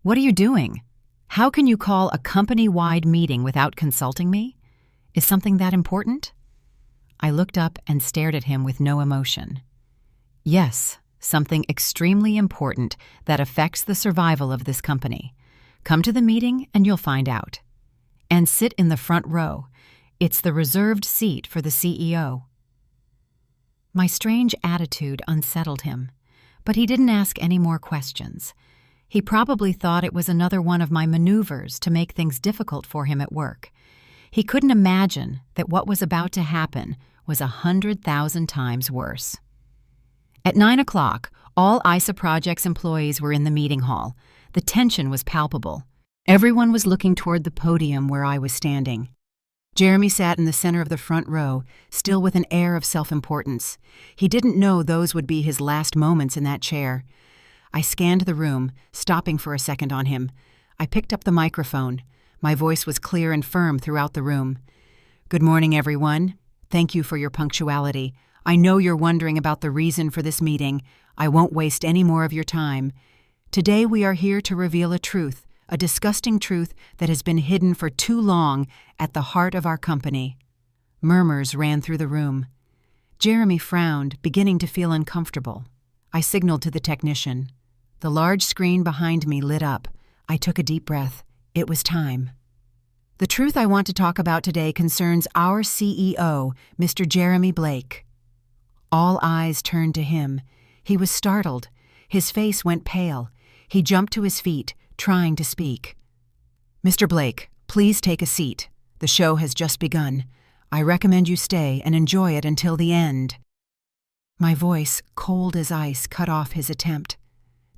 "What are you doing? How can you call a company-wide meeting without consulting me? Is something that important?" I looked up and stared at him with no emotion. "Yes, something extremely important that affects the survival of this company. Come to the meeting and you'll find out. And sit in the front row. It's the reserved seat for the CEO." My strange attitude unsettled him, but he didn't ask any more questions. He probably thought it was another one of my maneuvers to make things difficult for him at work. He couldn't imagine that what was about to happen was 100,000 times worse. At 9 o'clock, all ISA Projects employees were in the meeting hall. The tension was palpable. Everyone was looking toward the podium where I was standing. Jeremy sat in the center of the front row, still with an air of self-importance. He didn't know those would be his last moments in that chair. I scanned the room, stopping for a second on him. I picked up the microphone. My voice was clear and firm throughout the room. "Good morning, everyone. Thank you for your punctuality. I know you're wondering about the reason for this meeting. I won't waste any more of your time. Today we are here to reveal a truth, a disgusting truth that has been hidden for too long at the heart of our company." Murmurs ran through the room. Jeremy frowned, beginning to feel uncomfortable. I signaled to the technician. The large screen behind me lit up. I took a deep breath. It was time. "The truth I want to talk about today concerns our CEO, Mr. Jeremy Blake." All eyes turned to him. He was startled. His face went pale. He jumped to his feet, trying to speak. "Mr. Blake, please take a seat. The show has just begun. I recommend you stay and enjoy it until the end." My voice, cold as ice, cut off his attempt.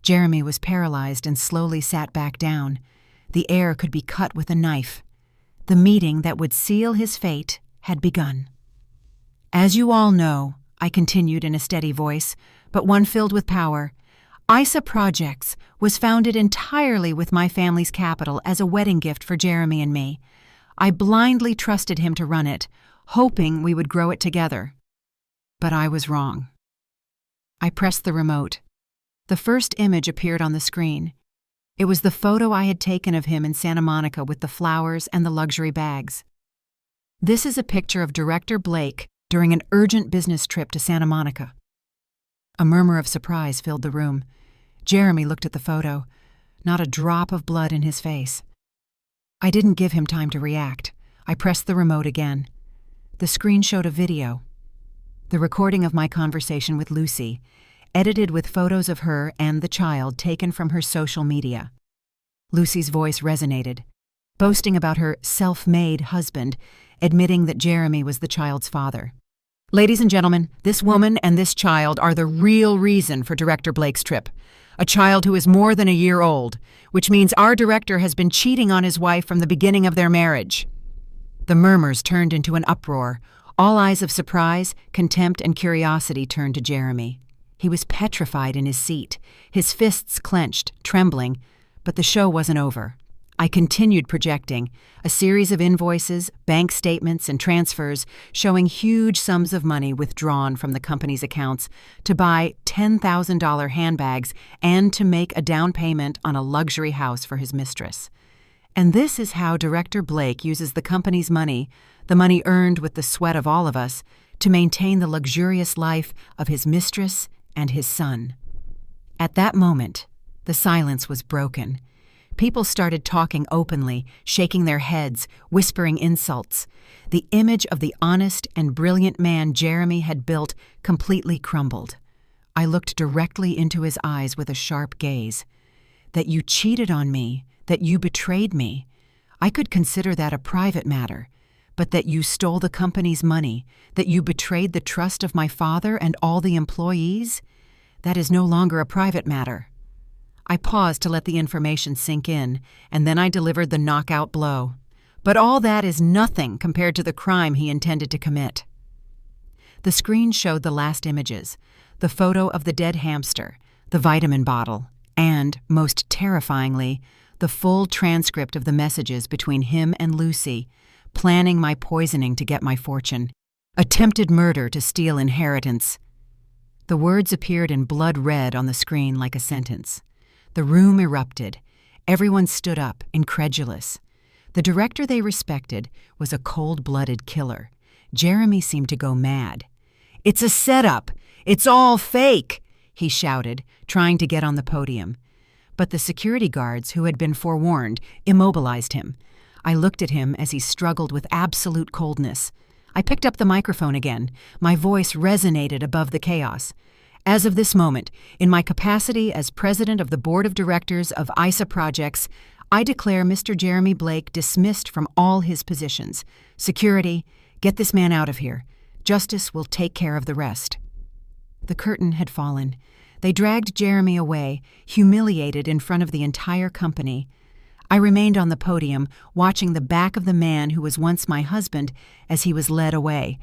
Jeremy was paralyzed and slowly sat back down. The air could be cut with a knife. The meeting that would seal his fate had begun. "As you all know," I continued in a steady voice, but one filled with power, "ISA Projects was founded entirely with my family's capital as a wedding gift for Jeremy and me. I blindly trusted him to run it, hoping we would grow it together. But I was wrong." I pressed the remote. The first image appeared on the screen. It was the photo I had taken of him in Santa Monica with the flowers and the luxury bags. "This is a picture of Director Blake during an urgent business trip to Santa Monica." A murmur of surprise filled the room. Jeremy looked at the photo, not a drop of blood in his face. I didn't give him time to react. I pressed the remote again. The screen showed a video. The recording of my conversation with Lucy, edited with photos of her and the child taken from her social media. Lucy's voice resonated, boasting about her self-made husband, admitting that Jeremy was the child's father. "Ladies and gentlemen, this woman and this child are the real reason for Director Blake's trip. A child who is more than a year old, which means our director has been cheating on his wife from the beginning of their marriage." The murmurs turned into an uproar. All eyes of surprise, contempt, and curiosity turned to Jeremy. He was petrified in his seat, his fists clenched, trembling, but the show wasn't over. I continued projecting, a series of invoices, bank statements, and transfers showing huge sums of money withdrawn from the company's accounts to buy $10,000 handbags and to make a down payment on a luxury house for his mistress. And this is how Director Blake uses the company's money, the money earned with the sweat of all of us, to maintain the luxurious life of his mistress and his son. At that moment, the silence was broken. People started talking openly, shaking their heads, whispering insults. The image of the honest and brilliant man Jeremy had built completely crumbled. I looked directly into his eyes with a sharp gaze. That you cheated on me, that you betrayed me, I could consider that a private matter. But that you stole the company's money, that you betrayed the trust of my father and all the employees, that is no longer a private matter. I paused to let the information sink in, and then I delivered the knockout blow. But all that is nothing compared to the crime he intended to commit. The screen showed the last images, the photo of the dead hamster, the vitamin bottle, and, most terrifyingly, the full transcript of the messages between him and Lucy, planning my poisoning to get my fortune, attempted murder to steal inheritance. The words appeared in blood red on the screen like a sentence. The room erupted. Everyone stood up, incredulous. The director they respected was a cold-blooded killer. Jeremy seemed to go mad. "It's a setup! It's all fake!" he shouted, trying to get on the podium. But the security guards, who had been forewarned, immobilized him. I looked at him as he struggled with absolute coldness. I picked up the microphone again. My voice resonated above the chaos. As of this moment, in my capacity as president of the board of directors of ISA Projects, I declare Mr. Jeremy Blake dismissed from all his positions. Security, get this man out of here. Justice will take care of the rest. The curtain had fallen. They dragged Jeremy away, humiliated in front of the entire company. I remained on the podium, watching the back of the man who was once my husband as he was led away.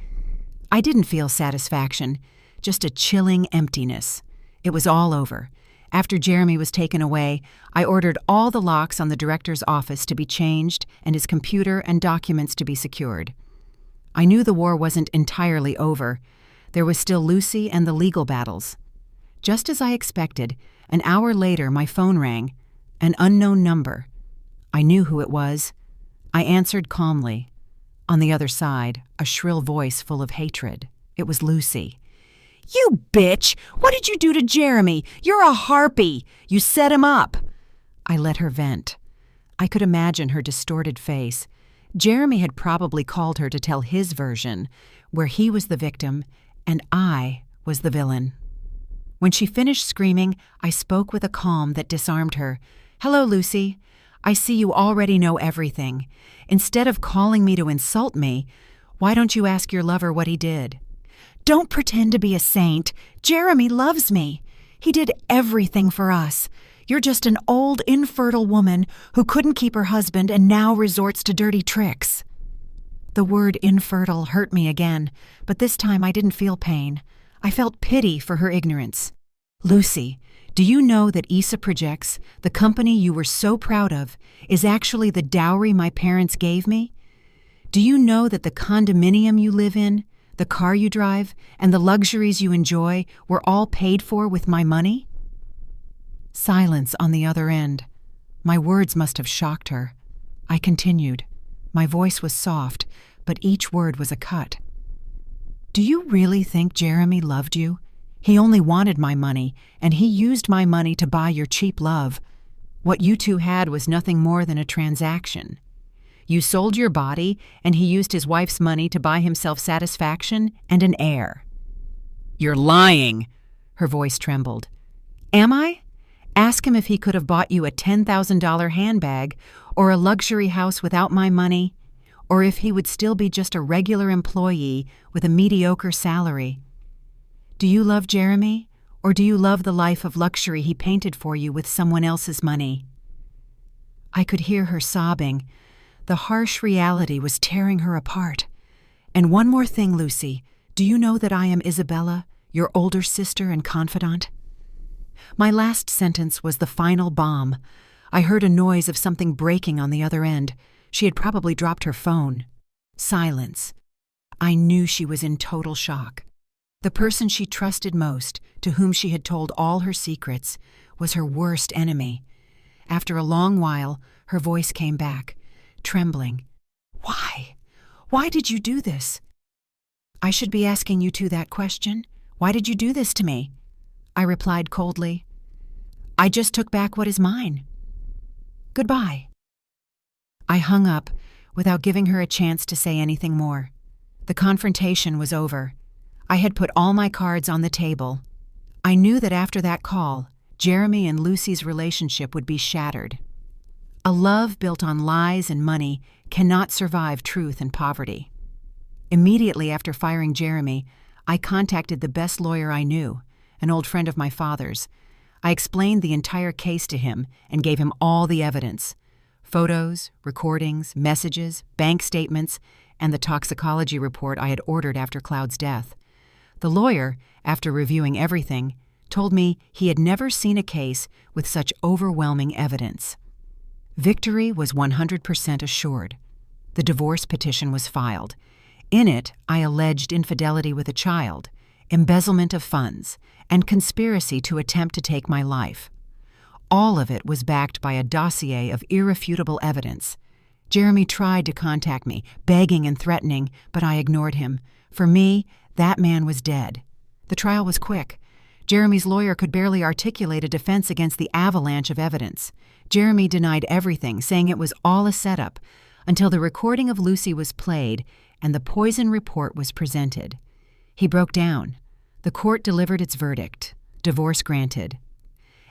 I didn't feel satisfaction, just a chilling emptiness. It was all over. After Jeremy was taken away, I ordered all the locks on the director's office to be changed and his computer and documents to be secured. I knew the war wasn't entirely over. There was still Lucy and the legal battles. Just as I expected, an hour later my phone rang. An unknown number. I knew who it was. I answered calmly. On the other side, a shrill voice full of hatred. It was Lucy. "You bitch! What did you do to Jeremy? You're a harpy! You set him up!" I let her vent. I could imagine her distorted face. Jeremy had probably called her to tell his version, where he was the victim and I was the villain. When she finished screaming, I spoke with a calm that disarmed her. "Hello, Lucy. I see you already know everything. Instead of calling me to insult me, why don't you ask your lover what he did?" "Don't pretend to be a saint. Jeremy loves me. He did everything for us. You're just an old, infertile woman who couldn't keep her husband and now resorts to dirty tricks." The word infertile hurt me again, but this time I didn't feel pain. I felt pity for her ignorance. "Lucy, do you know that ISA Projects, the company you were so proud of, is actually the dowry my parents gave me? Do you know that the condominium you live in, the car you drive, and the luxuries you enjoy were all paid for with my money?" Silence on the other end. My words must have shocked her. I continued. My voice was soft, but each word was a cut. "Do you really think Jeremy loved you? He only wanted my money, and he used my money to buy your cheap love. What you two had was nothing more than a transaction. You sold your body, and he used his wife's money to buy himself satisfaction and an heir." "You're lying!" Her voice trembled. "Am I? Ask him if he could have bought you a $10,000 handbag or a luxury house without my money, or if he would still be just a regular employee with a mediocre salary. Do you love Jeremy, or do you love the life of luxury he painted for you with someone else's money?" I could hear her sobbing. The harsh reality was tearing her apart. "And one more thing, Lucy. Do you know that I am Isabella, your older sister and confidant?" My last sentence was the final bomb. I heard a noise of something breaking on the other end. She had probably dropped her phone. Silence. I knew she was in total shock. The person she trusted most, to whom she had told all her secrets, was her worst enemy. After a long while, her voice came back, trembling. "Why? Why did you do this?" "I should be asking you two that question. Why did you do this to me?" I replied coldly. "I just took back what is mine. Goodbye." I hung up without giving her a chance to say anything more. The confrontation was over. I had put all my cards on the table. I knew that after that call, Jeremy and Lucy's relationship would be shattered. A love built on lies and money cannot survive truth and poverty. Immediately after firing Jeremy, I contacted the best lawyer I knew, an old friend of my father's. I explained the entire case to him and gave him all the evidence: photos, recordings, messages, bank statements, and the toxicology report I had ordered after Cloud's death. The lawyer, after reviewing everything, told me he had never seen a case with such overwhelming evidence. Victory was 100% assured. The divorce petition was filed. In it, I alleged infidelity with a child, embezzlement of funds, and conspiracy to attempt to take my life. All of it was backed by a dossier of irrefutable evidence. Jeremy tried to contact me, begging and threatening, but I ignored him. For me, that man was dead. The trial was quick. Jeremy's lawyer could barely articulate a defense against the avalanche of evidence. Jeremy denied everything, saying it was all a setup, until the recording of Lucy was played and the poison report was presented. He broke down. The court delivered its verdict: divorce granted.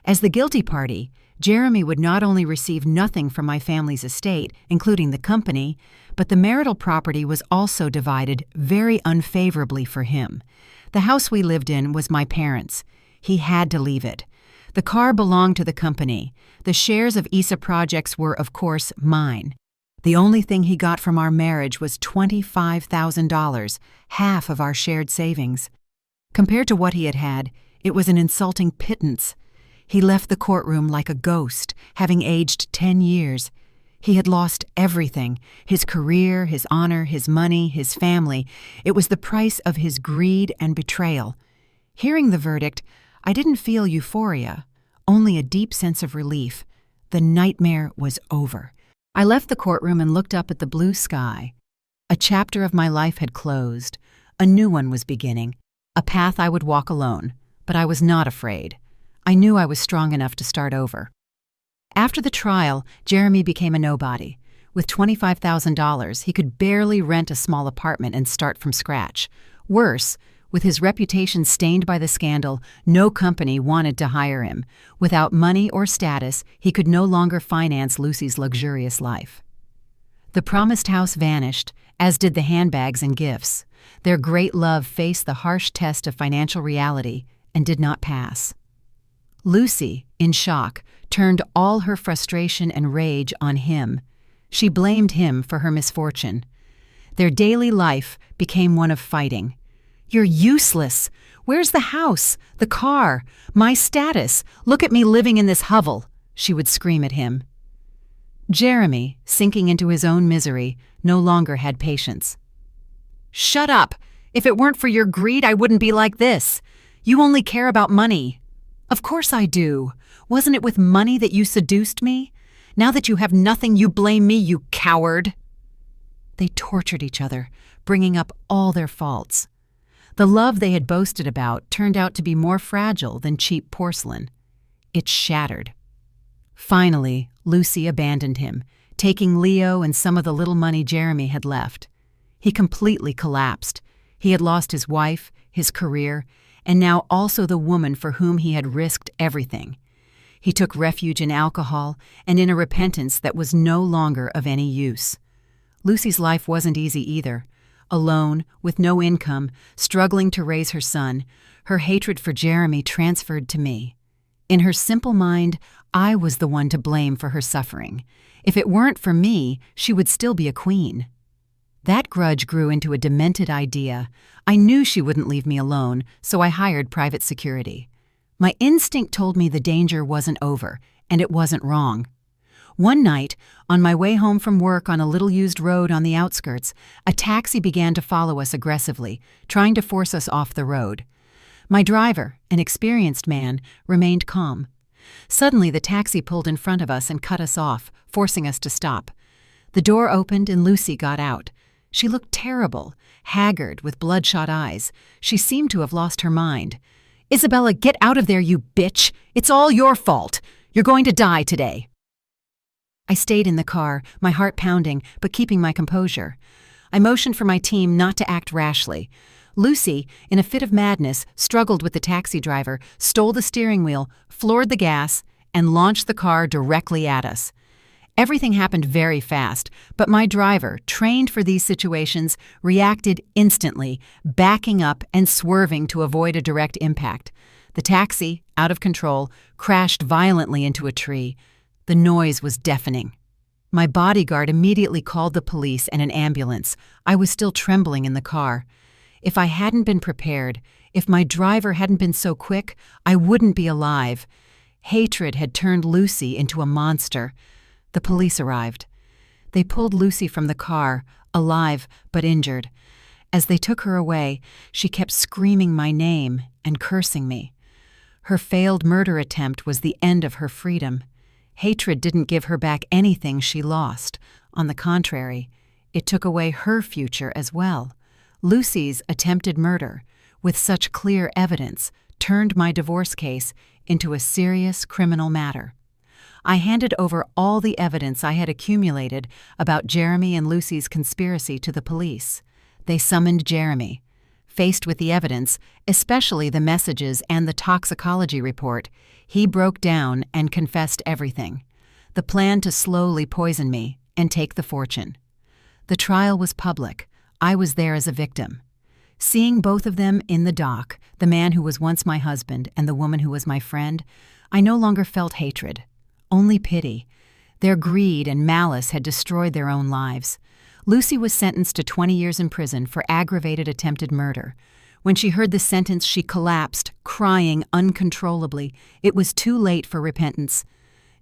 As the guilty party, Jeremy would not only receive nothing from my family's estate, including the company, but the marital property was also divided very unfavorably for him. The house we lived in was my parents'. He had to leave it. The car belonged to the company. The shares of ISA Projects were, of course, mine. The only thing he got from our marriage was $25,000, half of our shared savings. Compared to what he had had, it was an insulting pittance. He left the courtroom like a ghost, having aged 10 years. He had lost everything: his career, his honor, his money, his family. It was the price of his greed and betrayal. Hearing the verdict, I didn't feel euphoria, only a deep sense of relief. The nightmare was over. I left the courtroom and looked up at the blue sky. A chapter of my life had closed. A new one was beginning, a path I would walk alone, but I was not afraid. I knew I was strong enough to start over. After the trial, Jeremy became a nobody. With $25,000, he could barely rent a small apartment and start from scratch. Worse, with his reputation stained by the scandal, no company wanted to hire him. Without money or status, he could no longer finance Lucy's luxurious life. The promised house vanished, as did the handbags and gifts. Their great love faced the harsh test of financial reality and did not pass. Lucy, in shock, turned all her frustration and rage on him. She blamed him for her misfortune. Their daily life became one of fighting. "You're useless. Where's the house, the car, my status? Look at me living in this hovel," she would scream at him. Jeremy, sinking into his own misery, no longer had patience. "Shut up! If it weren't for your greed, I wouldn't be like this. You only care about money." "Of course I do. Wasn't it with money that you seduced me? Now that you have nothing, you blame me, you coward." They tortured each other, bringing up all their faults. The love they had boasted about turned out to be more fragile than cheap porcelain. It shattered. Finally, Lucy abandoned him, taking Leo and some of the little money Jeremy had left. He completely collapsed. He had lost his wife, his career, and now also the woman for whom he had risked everything. He took refuge in alcohol and in a repentance that was no longer of any use. Lucy's life wasn't easy either. Alone, with no income, struggling to raise her son, her hatred for Jeremy transferred to me. In her simple mind, I was the one to blame for her suffering. If it weren't for me, she would still be a queen. That grudge grew into a demented idea. I knew she wouldn't leave me alone, so I hired private security. My instinct told me the danger wasn't over, and it wasn't wrong. One night, on my way home from work on a little used road on the outskirts, a taxi began to follow us aggressively, trying to force us off the road. My driver, an experienced man, remained calm. Suddenly, the taxi pulled in front of us and cut us off, forcing us to stop. The door opened and Lucy got out. She looked terrible, haggard, with bloodshot eyes. She seemed to have lost her mind. "Isabella, get out of there, you bitch! It's all your fault! You're going to die today!" I stayed in the car, my heart pounding, but keeping my composure. I motioned for my team not to act rashly. Lucy, in a fit of madness, struggled with the taxi driver, stole the steering wheel, floored the gas, and launched the car directly at us. Everything happened very fast, but my driver, trained for these situations, reacted instantly, backing up and swerving to avoid a direct impact. The taxi, out of control, crashed violently into a tree. The noise was deafening. My bodyguard immediately called the police and an ambulance. I was still trembling in the car. If I hadn't been prepared, if my driver hadn't been so quick, I wouldn't be alive. Hatred had turned Lucy into a monster. The police arrived. They pulled Lucy from the car, alive but injured. As they took her away, she kept screaming my name and cursing me. Her failed murder attempt was the end of her freedom. Hatred didn't give her back anything she lost. On the contrary, it took away her future as well. Lucy's attempted murder, with such clear evidence, turned my divorce case into a serious criminal matter. I handed over all the evidence I had accumulated about Jeremy and Lucy's conspiracy to the police. They summoned Jeremy. Faced with the evidence, especially the messages and the toxicology report, he broke down and confessed everything. The plan to slowly poison me and take the fortune. The trial was public. I was there as a victim. Seeing both of them in the dock, the man who was once my husband and the woman who was my friend, I no longer felt hatred, only pity. Their greed and malice had destroyed their own lives. Lucy was sentenced to 20 years in prison for aggravated attempted murder. When she heard the sentence, she collapsed, crying uncontrollably. It was too late for repentance.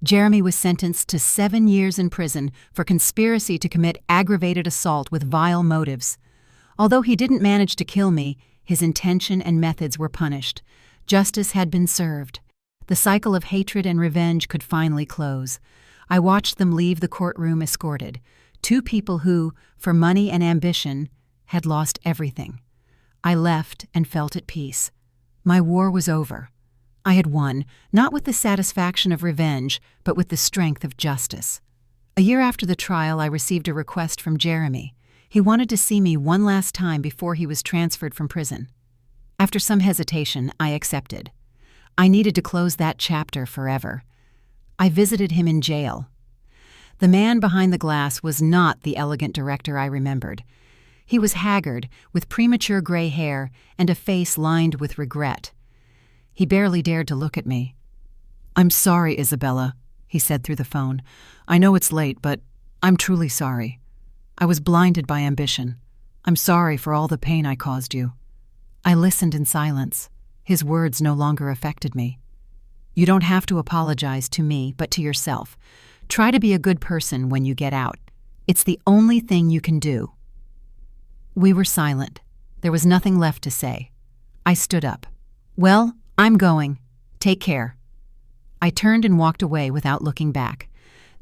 Jeremy was sentenced to 7 years in prison for conspiracy to commit aggravated assault with vile motives. Although he didn't manage to kill me, his intention and methods were punished. Justice had been served. The cycle of hatred and revenge could finally close. I watched them leave the courtroom escorted. Two people who, for money and ambition, had lost everything. I left and felt at peace. My war was over. I had won, not with the satisfaction of revenge, but with the strength of justice. A year after the trial, I received a request from Jeremy. He wanted to see me one last time before he was transferred from prison. After some hesitation, I accepted. I needed to close that chapter forever. I visited him in jail. The man behind the glass was not the elegant director I remembered. He was haggard, with premature gray hair and a face lined with regret. He barely dared to look at me. "I'm sorry, Isabella," he said through the phone. "I know it's late, but I'm truly sorry. I was blinded by ambition. I'm sorry for all the pain I caused you." I listened in silence. His words no longer affected me. "You don't have to apologize to me, but to yourself. Try to be a good person when you get out. It's the only thing you can do." We were silent. There was nothing left to say. I stood up. "Well, I'm going. Take care." I turned and walked away without looking back.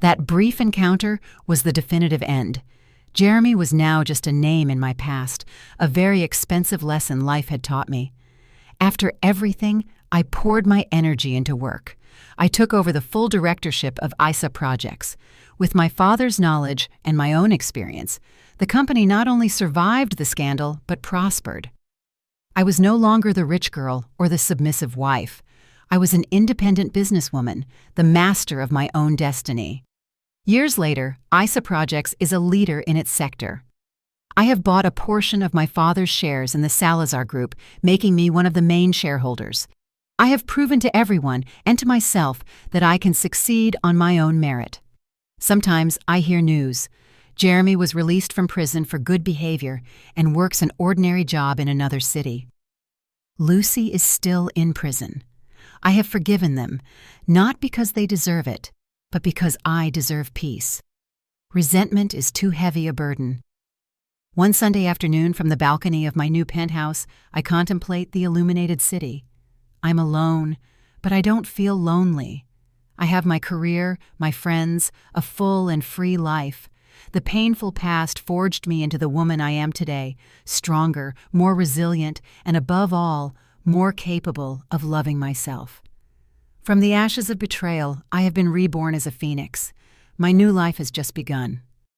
That brief encounter was the definitive end. Jeremy was now just a name in my past, a very expensive lesson life had taught me. After everything, I poured my energy into work. I took over the full directorship of ISA projects. With my father's knowledge and my own experience, the company not only survived the scandal, but prospered. I was no longer the rich girl or the submissive wife. I was an independent businesswoman, the master of my own destiny. Years later, ISA Projects is a leader in its sector. I have bought a portion of my father's shares in the Salazar Group, making me one of the main shareholders. I have proven to everyone and to myself that I can succeed on my own merit. Sometimes I hear news. Jeremy was released from prison for good behavior and works an ordinary job in another city. Lucy is still in prison. I have forgiven them, not because they deserve it, but because I deserve peace. Resentment is too heavy a burden. One Sunday afternoon from the balcony of my new penthouse, I contemplate the illuminated city. I'm alone, but I don't feel lonely. I have my career, my friends, a full and free life. The painful past forged me into the woman I am today, stronger, more resilient, and above all, more capable of loving myself. From the ashes of betrayal, I have been reborn as a phoenix. My new life has just begun.